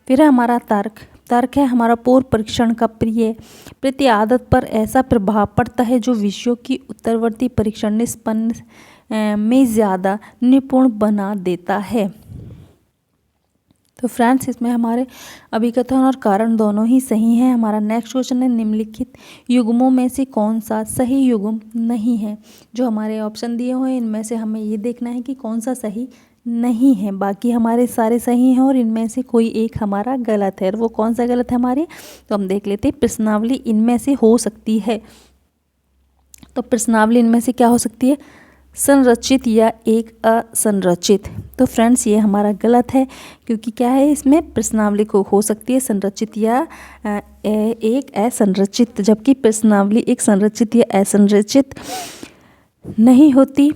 फिर है हमारा तर्क, तर्क है हमारा पूर्व परीक्षण का प्रति आदत पर ऐसा प्रभाव पड़ता है जो विषयों की उत्तरवर्ती परीक्षण निष्पन्न में ज़्यादा निपुण बना देता है। तो फ्रेंड्स इसमें हमारे अभिकथन और कारण दोनों ही सही हैं। हमारा नेक्स्ट क्वेश्चन है, निम्नलिखित युग्मों में से कौन सा सही युग्म नहीं है। जो हमारे ऑप्शन दिए हुए हैं इनमें से हमें ये देखना है कि कौन सा सही नहीं है। बाकी हमारे सारे सही हैं और इनमें से कोई एक हमारा गलत है। और वो कौन सा गलत है हमारे, तो हम देख लेते हैं। प्रश्नावली इनमें से हो सकती है। तो प्रश्नावली इनमें से क्या हो सकती है, संरचित या एक असंरचित। तो फ्रेंड्स ये हमारा गलत है, क्योंकि क्या है इसमें प्रश्नावली को हो सकती है संरचित या एक असंरचित, जबकि प्रश्नावली एक संरचित या असंरचित नहीं होती।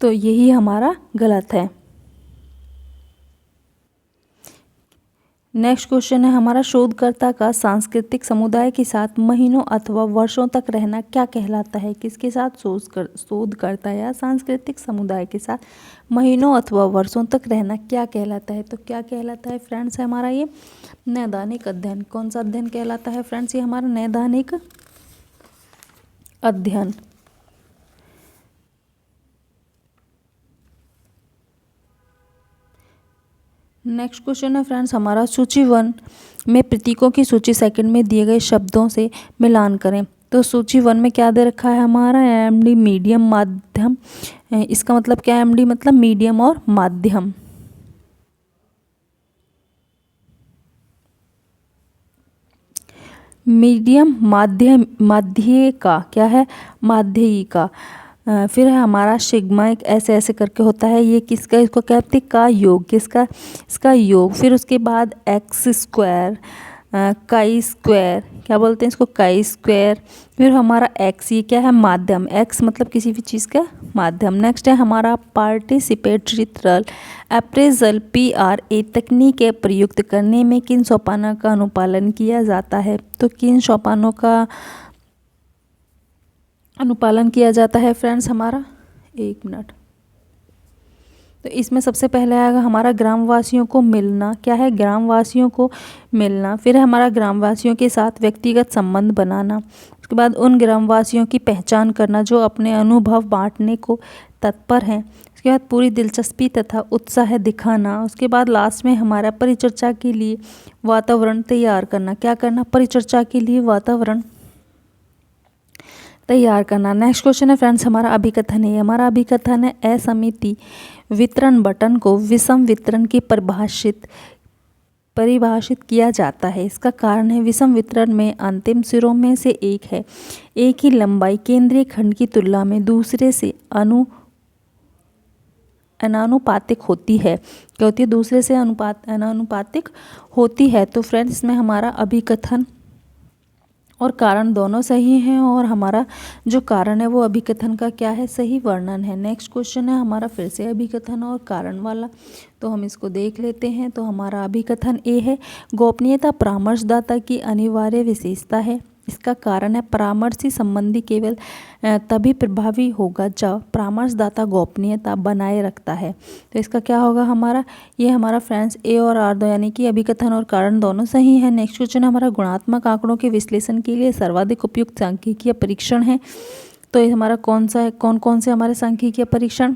तो यही हमारा गलत है। नेक्स्ट क्वेश्चन है हमारा, शोधकर्ता का सांस्कृतिक समुदाय के साथ महीनों अथवा वर्षों तक रहना क्या कहलाता है। किसके साथ, शोधकर्ता या सांस्कृतिक समुदाय के साथ महीनों अथवा वर्षों तक रहना क्या कहलाता है। तो क्या कहलाता है फ्रेंड्स, है हमारा ये नैदानिक अध्ययन। कौन सा अध्ययन कहलाता है फ्रेंड्स, ये हमारा नैदानिक अध्ययन। नेक्स्ट क्वेश्चन है फ्रेंड्स हमारा, सूची 1 में प्रतीकों की सूची सेकंड में दिए गए शब्दों से मिलान करें। तो सूची 1 में क्या दे रखा है हमारा, एमडी मीडियम माध्यम। इसका मतलब क्या है, एमडी मतलब मीडियम और माध्यम। मीडियम, माध्यम, माध्यिका क्या है, माध्यिका। फिर है हमारा सिग्मा, एक ऐसे ऐसे करके होता है, ये किसका, इसको कहते हैं का योग, किसका, इसका योग। फिर उसके बाद एक्स स्क्वायर, काई स्क्वायर, क्या बोलते हैं इसको, काई स्क्वायर। फिर हमारा एक्स, ये क्या है, माध्यम, एक्स मतलब किसी भी चीज़ का माध्यम। नेक्स्ट है हमारा पार्टिसिपेटरी अप्रेजल PRA तकनीक के प्रयुक्त करने में किन सोपानों का अनुपालन किया जाता है। तो किन सोपानों का अनुपालन किया जाता है फ्रेंड्स हमारा, 1 मिनट। तो इसमें सबसे पहले आएगा हमारा ग्रामवासियों को मिलना, क्या है, ग्रामवासियों को मिलना। फिर है हमारा ग्रामवासियों के साथ व्यक्तिगत संबंध बनाना। उसके बाद उन ग्रामवासियों की पहचान करना जो अपने अनुभव बांटने को तत्पर हैं। उसके बाद पूरी दिलचस्पी तथा उत्साह दिखाना। उसके बाद लास्ट में हमारा परिचर्चा के लिए वातावरण तैयार करना। क्या करना, परिचर्चा के लिए वातावरण तैयार करना। नेक्स्ट क्वेश्चन है फ्रेंड्स हमारा अभिकथन है। हमारा अभिकथन है, असमिति वितरण बटन को विषम वितरण की परिभाषित किया जाता है। इसका कारण है, विषम वितरण में अंतिम सिरों में से एक है, एक ही लंबाई केंद्रीय खंड की तुलना में दूसरे से अनानुपातिक होती है। क्या होती है, दूसरे से अनानुपातिक होती है। तो फ्रेंड्स इसमें हमारा अभिकथन और कारण दोनों सही हैं, और हमारा जो कारण है वो अभिकथन का क्या है, सही वर्णन है। नेक्स्ट क्वेश्चन है हमारा फिर से अभिकथन और कारण वाला, तो हम इसको देख लेते हैं। तो हमारा अभिकथन ए है, गोपनीयता परामर्शदाता की अनिवार्य विशेषता है। इसका कारण है, परामर्शी संबंधी केवल तभी प्रभावी होगा जब परामर्शदाता गोपनीयता बनाए रखता है। तो इसका क्या होगा हमारा, ये हमारा फ्रेंड्स ए और आर दो, यानी कि अभिकथन और कारण दोनों सही है। नेक्स्ट क्वेश्चन हमारा, गुणात्मक आंकड़ों के विश्लेषण के लिए सर्वाधिक उपयुक्त सांख्यिकीय परीक्षण है। तो ये हमारा कौन सा है, कौन कौन से हमारे सांख्यिकीय परीक्षण,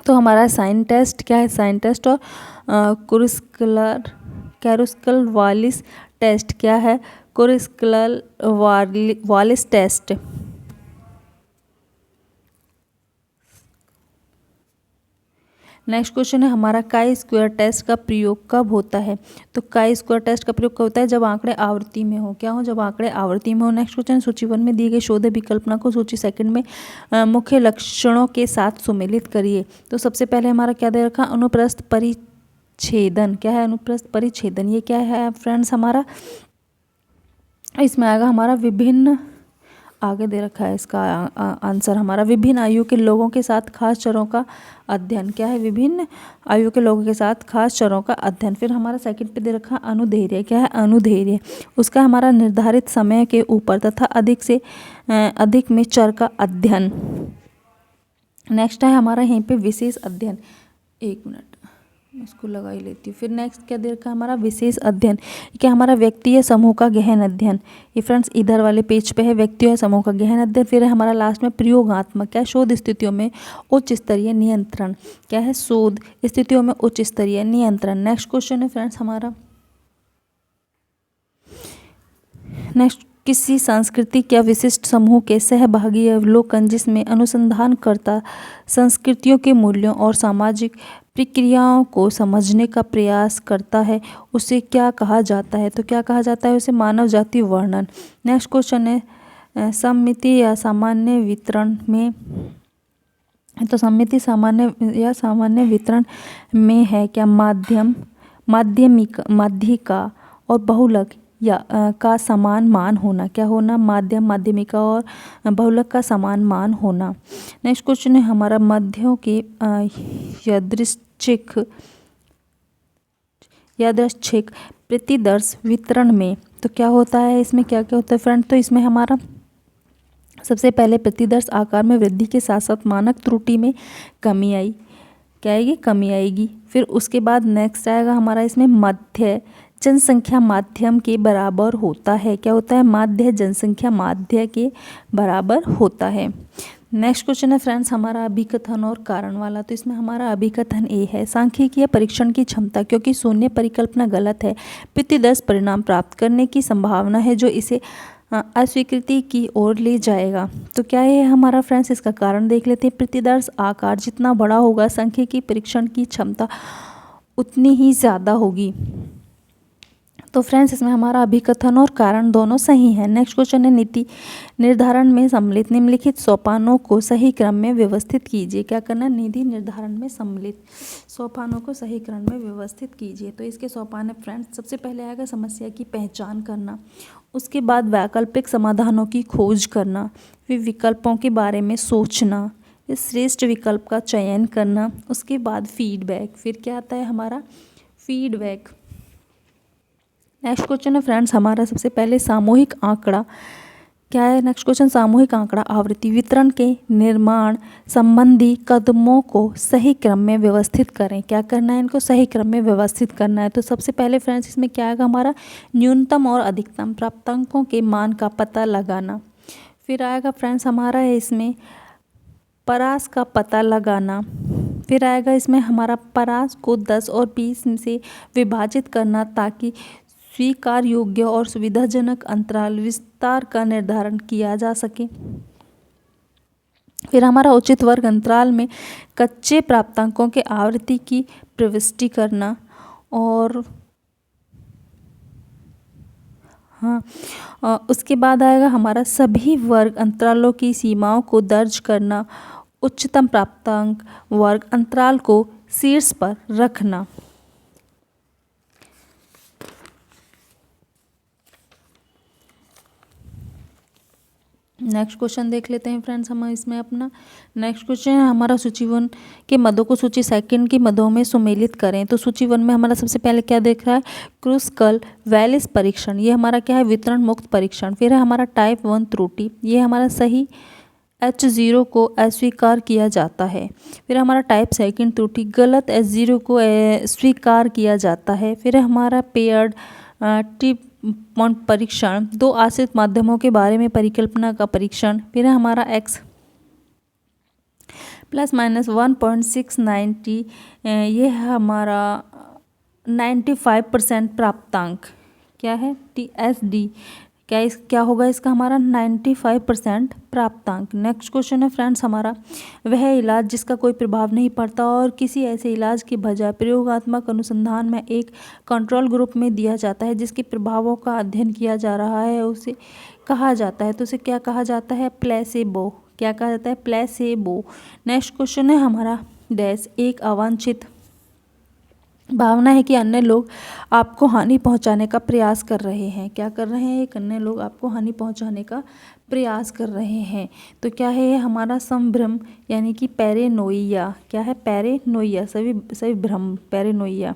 तो हमारा साइन टेस्ट, क्या है, साइन टेस्ट और कैरुस्कल वालिस टेस्ट, क्या है, कैरुस्कल वालिस टेस्ट। नेक्स्ट क्वेश्चन है हमारा, काई स्क्वायर टेस्ट का प्रयोग कब होता है। तो काई स्क्वायर टेस्ट का प्रयोग कब होता है, जब आंकड़े आवृत्ति में हो, क्या हो, जब आंकड़े आवृत्ति में हो। नेक्स्ट क्वेश्चन, सूची 1 में दी गई शोध विकल्पना को सूची 2 में मुख्य लक्षणों के साथ सुमेलित करिए। तो सबसे पहले हमारा क्या दे रखा, अनुप्रस्थ परिच्छेदन, क्या है, अनुप्रस्थ परिच्छेदन। ये क्या है फ्रेंड्स हमारा, इसमें आएगा हमारा विभिन्न, आगे दे रखा है इसका आंसर हमारा, विभिन्न आयु के लोगों के साथ खास चरों का अध्ययन। क्या है? विभिन्न आयु के लोगों के साथ खास चरों का अध्ययन। फिर हमारा सेकंड पे दे रखा अनुधैर्य। क्या है? अनुधैर्य, उसका हमारा निर्धारित समय के ऊपर तथा अधिक से अधिक में चर का अध्ययन। नेक्स्ट है हमारा यहीं पे विशेष अध्ययन। एक मिनट इसको लगा ही लेती हूँ। फिर नेक्स्ट क्या दे रखा है हमारा? विशेष अध्ययन। क्या हमारा? व्यक्ति या समूह का गहन अध्ययन। ये फ्रेंड्स इधर वाले पेज पे है, व्यक्ति या समूह का गहन अध्ययन। फिर है हमारा लास्ट में प्रयोगात्मक। क्या? शोध स्थितियों में उच्च स्तरीय नियंत्रण। क्या है? शोध स्थितियों में उच्च स्तरीय नियंत्रण। नेक्स्ट क्वेश्चन है फ्रेंड्स हमारा, नेक्स्ट, किसी सांस्कृतिक या विशिष्ट समूह के सहभागी अवलोकन जिसमें अनुसंधानकर्ता संस्कृतियों के मूल्यों और सामाजिक प्रक्रियाओं को समझने का प्रयास करता है, उसे क्या कहा जाता है? तो क्या कहा जाता है? उसे मानव जाति वर्णन। नेक्स्ट क्वेश्चन है सम्मिति या सामान्य वितरण में। तो सम्मिति सामान्य या सामान्य वितरण में है क्या? माध्यम, माध्यिका और बहुलक या का समान मान होना। क्या होना? माध्यम, माध्यमिका और बहुलक का समान मान होना। नेक्स्ट क्वेश्चन है हमारा मध्यों के यादृच्छिक प्रतिदर्श वितरण में। तो क्या होता है इसमें? क्या क्या होता है फ्रेंड? तो इसमें हमारा सबसे पहले प्रतिदर्श आकार में वृद्धि के साथ साथ मानक त्रुटि में कमी आई। क्या आएगी? कमी आएगी। फिर उसके बाद नेक्स्ट आएगा हमारा इसमें मध्य जनसंख्या माध्यम के बराबर होता है। क्या होता है? माध्य जनसंख्या माध्य के बराबर होता है। नेक्स्ट क्वेश्चन है फ्रेंड्स हमारा अभिकथन और कारण वाला। तो इसमें हमारा अभिकथन ए है, सांख्यिकीय परीक्षण की क्षमता, क्योंकि शून्य परिकल्पना गलत है, प्रतिदर्श परिणाम प्राप्त करने की संभावना है जो इसे अस्वीकृति की ओर ले जाएगा। तो क्या है हमारा फ्रेंड्स? इसका कारण देख लेते हैं। प्रतिदर्श आकार जितना बड़ा होगा सांख्यिकीय परीक्षण की क्षमता उतनी ही ज़्यादा होगी। तो फ्रेंड्स इसमें हमारा अभिकथन और कारण दोनों सही है। नेक्स्ट क्वेश्चन है नीति निर्धारण में सम्मिलित निम्नलिखित सोपानों को सही क्रम में व्यवस्थित कीजिए। क्या करना? निधि निर्धारण में सम्मिलित सोपानों को सही क्रम में व्यवस्थित कीजिए। तो इसके सोपान है फ्रेंड्स, सबसे पहले आएगा समस्या की पहचान करना, उसके बाद वैकल्पिक समाधानों की खोज करना, फिर विकल्पों के बारे में सोचना, फिर श्रेष्ठ विकल्प का चयन करना, उसके बाद फीडबैक। फिर क्या आता है हमारा? फीडबैक। नेक्स्ट क्वेश्चन है फ्रेंड्स हमारा सबसे पहले सामूहिक आंकड़ा। क्या है नेक्स्ट क्वेश्चन? सामूहिक आंकड़ा आवृत्ति वितरण के निर्माण संबंधी कदमों को सही क्रम में व्यवस्थित करें। क्या करना है? इनको सही क्रम में व्यवस्थित करना है। तो सबसे पहले फ्रेंड्स इसमें क्या आएगा हमारा? न्यूनतम और अधिकतम प्राप्तांकों के मान का पता लगाना। फिर आएगा फ्रेंड्स हमारा है इसमें परास का पता लगाना। फिर आएगा इसमें हमारा परास को 10 और 20 से विभाजित करना ताकि स्वीकार योग्य और सुविधाजनक अंतराल विस्तार का निर्धारण किया जा सके। फिर हमारा उचित वर्ग अंतराल में कच्चे प्राप्तांकों के आवृत्ति की प्रविष्टि करना। और उसके बाद आएगा हमारा सभी वर्ग अंतरालों की सीमाओं को दर्ज करना, उच्चतम प्राप्तांक वर्ग अंतराल को शीर्ष पर रखना। नेक्स्ट क्वेश्चन देख लेते हैं फ्रेंड्स हम इसमें अपना। नेक्स्ट क्वेश्चन है हमारा सूची 1 के मदों को सूची 2 की मदों में सुमेलित करें। तो सूची 1 में हमारा सबसे पहले क्या देख रहा है? क्रूस्कल वैलिस परीक्षण, ये हमारा क्या है? वितरण मुक्त परीक्षण। फिर है हमारा टाइप 1 त्रुटि, ये हमारा सही H0 को अस्वीकार किया जाता है। फिर हमारा टाइप 2 त्रुटि, गलत H0 को स्वीकार किया जाता है। फिर हमारा पेयर्ड टिप परीक्षण, 2 आश्रित माध्यमों के बारे में परिकल्पना का परीक्षण। फिर हमारा x ±1.690, ये है हमारा 95% प्राप्तांक। क्या है? TSD। क्या होगा इसका? हमारा 95% प्राप्तांक। नेक्स्ट क्वेश्चन है फ्रेंड्स हमारा वह इलाज जिसका कोई प्रभाव नहीं पड़ता और किसी ऐसे इलाज की बजाय प्रयोगात्मक अनुसंधान में एक कंट्रोल ग्रुप में दिया जाता है जिसके प्रभावों का अध्ययन किया जा रहा है, उसे कहा जाता है। तो उसे क्या कहा जाता है? प्लेसेबो। क्या कहा जाता है? प्लेसेबो। नेक्स्ट क्वेश्चन है हमारा एक अवांछित भावना है कि अन्य लोग आपको हानि पहुंचाने का प्रयास कर रहे हैं। क्या कर रहे हैं? एक अन्य लोग आपको हानि पहुंचाने का प्रयास कर रहे हैं। तो क्या है ये हमारा संभ्रम यानी कि पैरेनोइया। क्या है? पैरेनोइया, सभी सभी भ्रम, पैरेनोइया।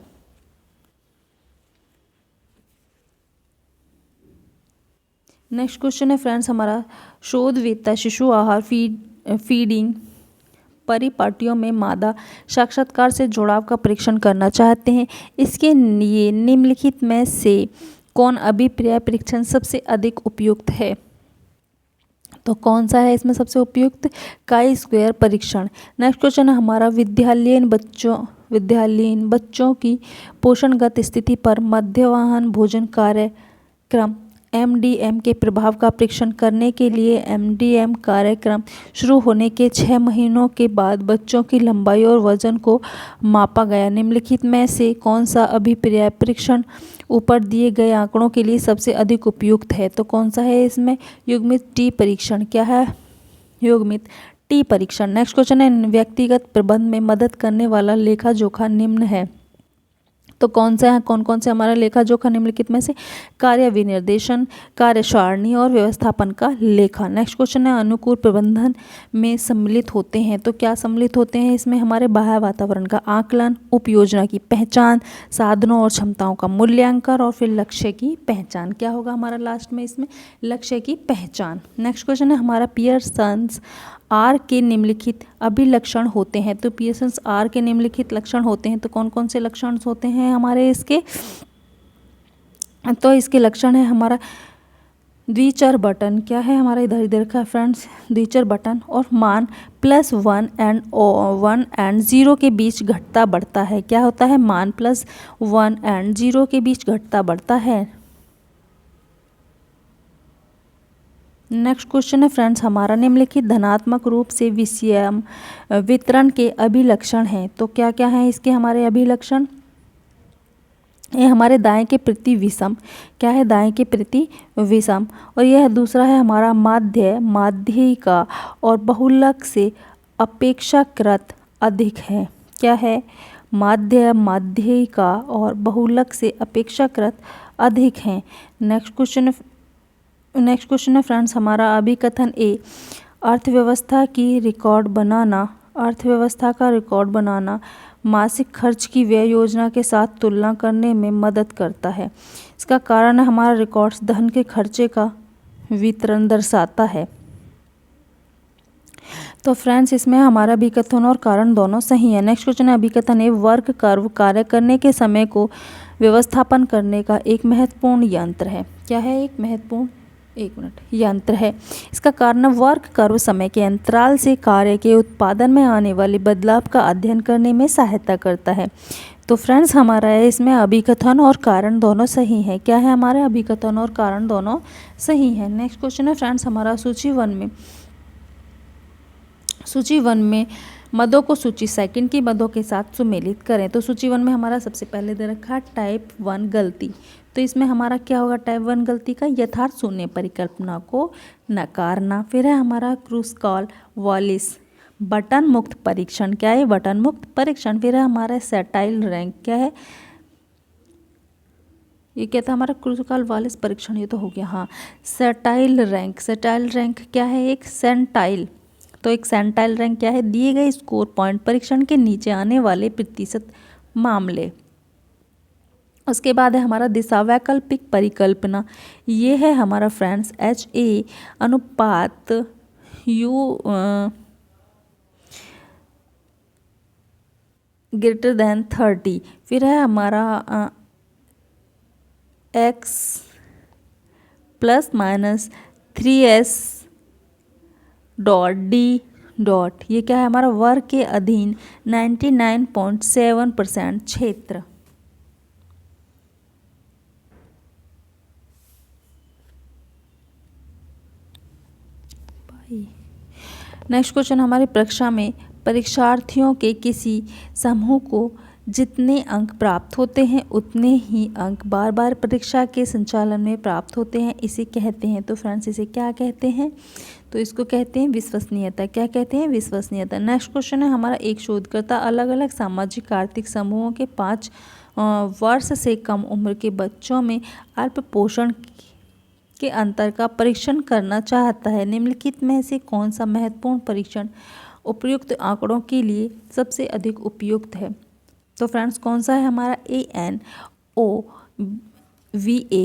नेक्स्ट क्वेश्चन है फ्रेंड्स हमारा, शोधवेत्ता शिशु आहार फीडिंग परिपाटियों में मादा साक्षात्कार से जुड़ाव का परीक्षण करना चाहते हैं। इसके लिए निम्नलिखित में से कौन अभिप्राय परीक्षण सबसे अधिक उपयुक्त है? तो कौन सा है इसमें सबसे उपयुक्त? काई स्क्वायर परीक्षण। नेक्स्ट क्वेश्चन है हमारा, विद्यालयीन बच्चों की पोषणगत स्थिति पर मध्याह्न भोजन कार्यक्रम MDM के प्रभाव का परीक्षण करने के लिए MDM कार्यक्रम शुरू होने के 6 महीनों के बाद बच्चों की लंबाई और वजन को मापा गया। निम्नलिखित में से कौन सा अभिप्राय परीक्षण ऊपर दिए गए आंकड़ों के लिए सबसे अधिक उपयुक्त है? तो कौन सा है इसमें? युग्मित टी परीक्षण। क्या है? युग्मित टी परीक्षण। नेक्स्ट क्वेश्चन है, व्यक्तिगत प्रबंध में मदद करने वाला लेखा जोखा निम्न है। तो कौन कौन से हमारा लेखा जोखा निम्नलिखित में से? कार्य विनिर्देशन, कार्य सारणी और व्यवस्थापन का लेखा। नेक्स्ट क्वेश्चन है, अनुकूल प्रबंधन में सम्मिलित होते हैं। तो क्या सम्मिलित होते हैं इसमें? हमारे बाह्य वातावरण का आकलन, उप योजना की पहचान, साधनों और क्षमताओं का मूल्यांकन और फिर लक्ष्य की पहचान। क्या होगा हमारा लास्ट में इसमें? लक्ष्य की पहचान। नेक्स्ट क्वेश्चन है हमारा, पियर्सन्स आर के निम्नलिखित अभिलक्षण होते हैं। तो पियर्सन्स आर के निम्नलिखित लक्षण होते हैं। तो कौन कौन से लक्षण होते हैं हमारे इसके? तो इसके लक्षण है हमारा द्विचर बटन। क्या है हमारा? इधर इधर का फ्रेंड्स, द्विचर बटन और मान +1 एंड 0 के बीच घटता बढ़ता है। क्या होता है? मान +1 एंड 0 के बीच घटता बढ़ता है। नेक्स्ट क्वेश्चन है फ्रेंड्स हमारा, निम्नलिखित धनात्मक रूप से विषम वितरण के अभिलक्षण हैं। तो क्या क्या है इसके हमारे अभिलक्षण? ये हमारे दाएं के प्रति विषम। क्या है? दाएं के प्रति विषम। और यह दूसरा है हमारा माध्यिका और बहुलक से अपेक्षाकृत अधिक है। क्या है? माध्यिका और बहुलक से अपेक्षाकृत अधिक है। नेक्स्ट क्वेश्चन है फ्रेंड्स हमारा, अभिकथन ए, अर्थव्यवस्था का रिकॉर्ड बनाना मासिक खर्च की व्यय योजना के साथ तुलना करने में मदद करता है। इसका कारण है हमारा रिकॉर्ड्स धन के खर्चे का वितरण दर्शाता है। तो फ्रेंड्स इसमें हमारा अभिकथन और कारण दोनों सही है। नेक्स्ट क्वेश्चन है, अभिकथन ए, वर्क कर्व कार्य करने के समय को व्यवस्थापन करने का एक महत्वपूर्ण यंत्र है। क्या है? एक महत्वपूर्ण यंत्र है। इसका कारण वर्क कर्व समय के अंतराल से कार्य के उत्पादन में आने वाले बदलाव का अध्ययन करने में सहायता करता है। तो फ्रेंड्स हमारा है इसमें अभिकथन और कारण दोनों सही है। क्या है हमारे? अभिकथन और कारण दोनों सही है। नेक्स्ट क्वेश्चन है फ्रेंड्स हमारा, सूची वन में मदों को सूची सेकंड की मदों के साथ सुमेलित करें। तो सूची वन में हमारा सबसे पहले दे रखा है टाइप 1 गलती। तो इसमें हमारा क्या होगा? टाइप 1 गलती का यथार्थ शून्य परिकल्पना को नकारना। फिर है हमारा क्रूस्कॉल-वालिस बटन मुक्त परीक्षण। क्या है? बटन मुक्त परीक्षण। फिर है हमारा सेटाइल रैंक। क्या है? ये क्या था हमारा? क्रूस्कॉल-वालिस परीक्षण। ये तो हो गया। हाँ, सेटाइल रैंक क्या है? एक सेंटाइल। तो एक सेंटाइल रैंक क्या है? दिए गए स्कोर पॉइंट परीक्षण के नीचे आने वाले प्रतिशत मामले। उसके बाद है हमारा दिशा वैकल्पिक परिकल्पना। ये है हमारा फ्रेंड्स HA अनुपात U ग्रेटर देन 30। फिर है हमारा X ±3S D डॉट। ये क्या है हमारा? वर्ग के अधीन 99.7% क्षेत्र। नेक्स्ट क्वेश्चन हमारी परीक्षा में परीक्षार्थियों के किसी समूह को जितने अंक प्राप्त होते हैं उतने ही अंक बार बार परीक्षा के संचालन में प्राप्त होते हैं, इसे कहते हैं। तो फ्रेंड्स इसे क्या कहते हैं? तो इसको कहते हैं विश्वसनीयता। क्या कहते हैं? विश्वसनीयता। नेक्स्ट क्वेश्चन है हमारा, एक शोधकर्ता अलग अलग सामाजिक आर्थिक समूहों के 5 वर्ष से कम उम्र के बच्चों में अल्प पोषण के अंतर का परीक्षण करना चाहता है। निम्नलिखित में से कौन सा महत्वपूर्ण परीक्षण उपयुक्त आंकड़ों के लिए सबसे अधिक उपयुक्त है? तो फ्रेंड्स कौन सा है हमारा? ANOVA।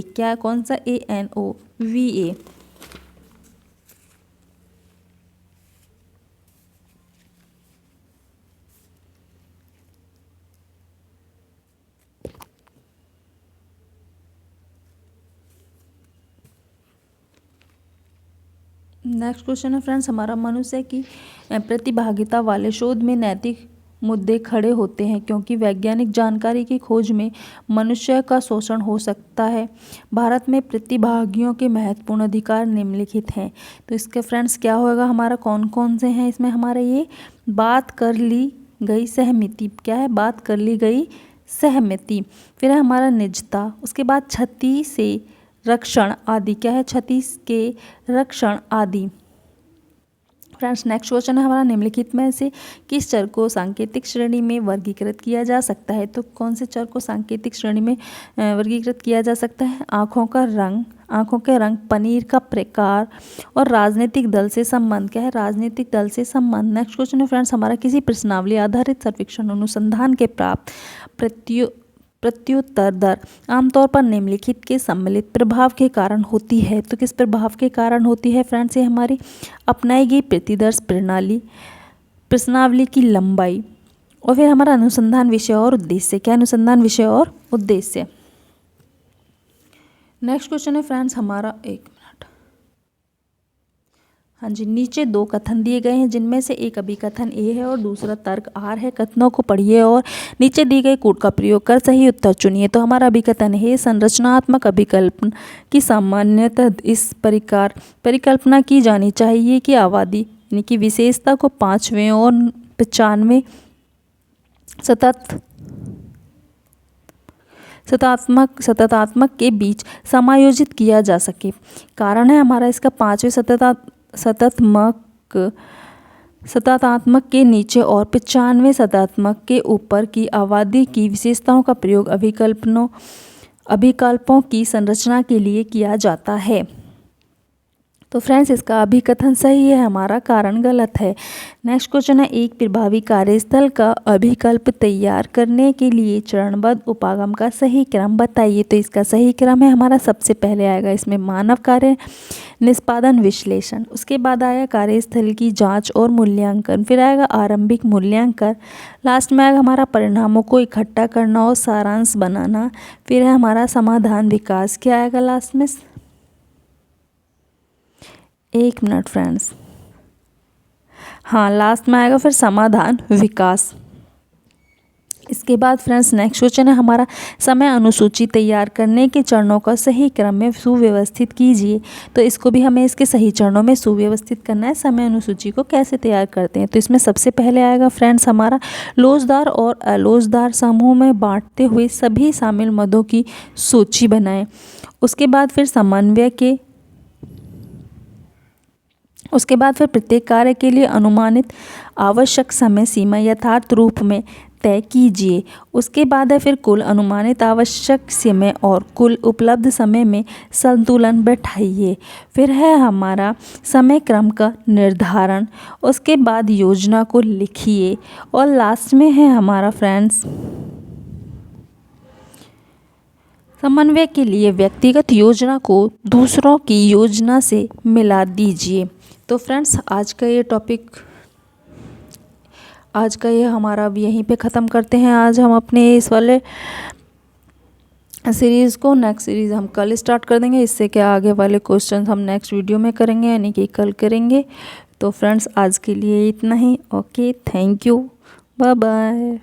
क्या कौन सा? ANOVA। नेक्स्ट क्वेश्चन है फ्रेंड्स हमारा, मनुष्य की प्रतिभागिता वाले शोध में नैतिक मुद्दे खड़े होते हैं क्योंकि वैज्ञानिक जानकारी की खोज में मनुष्य का शोषण हो सकता है। भारत में प्रतिभागियों के महत्वपूर्ण अधिकार निम्नलिखित हैं। तो इसके फ्रेंड्स क्या होगा हमारा? कौन कौन से हैं इसमें हमारा? ये बात कर ली गई सहमति। क्या है? बात कर ली गई सहमति। फिर है हमारा निजता। उसके बाद क्षति से रक्षण आदि। क्या है? क्षति के रक्षण आदि। फ्रेंड्स नेक्स्ट क्वेश्चन है हमारा, निम्नलिखित में से किस चर को सांकेतिक श्रेणी में वर्गीकृत किया जा सकता है? तो कौन से चर को सांकेतिक श्रेणी में वर्गीकृत किया जा सकता है? आँखों का रंग, आँखों के रंग, पनीर का प्रकार और राजनीतिक दल से संबंध। क्या है? राजनीतिक दल से संबंध। नेक्स्ट क्वेश्चन है फ्रेंड्स हमारा, किसी प्रश्नावली आधारित सर्वेक्षण अनुसंधान के प्राप्त प्रत्युत्तर दर आमतौर पर निम्नलिखित के सम्मिलित प्रभाव के कारण होती है। तो किस प्रभाव के कारण होती है फ्रेंड्स? ये हमारी अपनाई गई प्रतिदर्श प्रणाली, प्रश्नावली की लंबाई और फिर हमारा अनुसंधान विषय और उद्देश्य। क्या? अनुसंधान विषय और उद्देश्य। नेक्स्ट क्वेश्चन है फ्रेंड्स हमारा, एक मिनट, हाँ जी, नीचे 2 कथन दिए गए हैं जिनमें से एक अभिकथन ए है और दूसरा तर्क आर है। कथनों को पढ़िए और नीचे दी गई कूट का प्रयोग कर सही उत्तर चुनिए। तो हमारा अभिकथन है, संरचनात्मक अभिकल्पना की सामान्यतः इस प्रकार परिकल्पना की जानी चाहिए कि आबादी यानी कि विशेषता को 5वें और 95 सततात्मक के बीच समायोजित किया जा सके। कारण है हमारा इसका 5वें सततात्मक के नीचे और 95वें सततात्मक के ऊपर की आबादी की विशेषताओं का प्रयोग अभिकल्पों की संरचना के लिए किया जाता है। तो फ्रेंड्स इसका अभिकथन सही है, हमारा कारण गलत है। नेक्स्ट क्वेश्चन है, एक प्रभावी कार्यस्थल का अभिकल्प तैयार करने के लिए चरणबद्ध उपागम का सही क्रम बताइए। तो इसका सही क्रम है हमारा, सबसे पहले आएगा इसमें मानव कार्य निष्पादन विश्लेषण, उसके बाद आएगा कार्यस्थल की जांच और मूल्यांकन, फिर आएगा आरंभिक मूल्यांकन, लास्ट में आएगा हमारा परिणामों को इकट्ठा करना और सारांश बनाना, फिर है हमारा समाधान विकास। क्या आएगा लास्ट में? एक मिनट फ्रेंड्स, हाँ लास्ट में आएगा फिर समाधान विकास। इसके बाद फ्रेंड्स नेक्स्ट क्वेश्चन है हमारा, समय अनुसूची तैयार करने के चरणों का सही क्रम में सुव्यवस्थित कीजिए। तो इसको भी हमें इसके सही चरणों में सुव्यवस्थित करना है। समय अनुसूची को कैसे तैयार करते हैं? तो इसमें सबसे पहले आएगा फ्रेंड्स हमारा लोचदार और अलोचदार समूह में बांटते हुए सभी शामिल मदों की सूची बनाएं। उसके बाद फिर समन्वय के उसके बाद फिर प्रत्येक कार्य के लिए अनुमानित आवश्यक समय सीमा यथार्थ रूप में तय कीजिए। उसके बाद है फिर कुल अनुमानित आवश्यक समय और कुल उपलब्ध समय में संतुलन बैठाइए। फिर है हमारा समय क्रम का निर्धारण, उसके बाद योजना को लिखिए और लास्ट में है हमारा फ्रेंड्स समन्वय के लिए व्यक्तिगत योजना को दूसरों की योजना से मिला दीजिए। तो फ्रेंड्स आज का ये हमारा अब यहीं पे ख़त्म करते हैं। आज हम अपने इस वाले सीरीज़ को, नेक्स्ट सीरीज़ हम कल स्टार्ट कर देंगे। इससे क्या आगे वाले क्वेश्चन हम नेक्स्ट वीडियो में करेंगे, यानी कि कल करेंगे। तो फ्रेंड्स आज के लिए इतना ही। Okay, thank you, bye bye.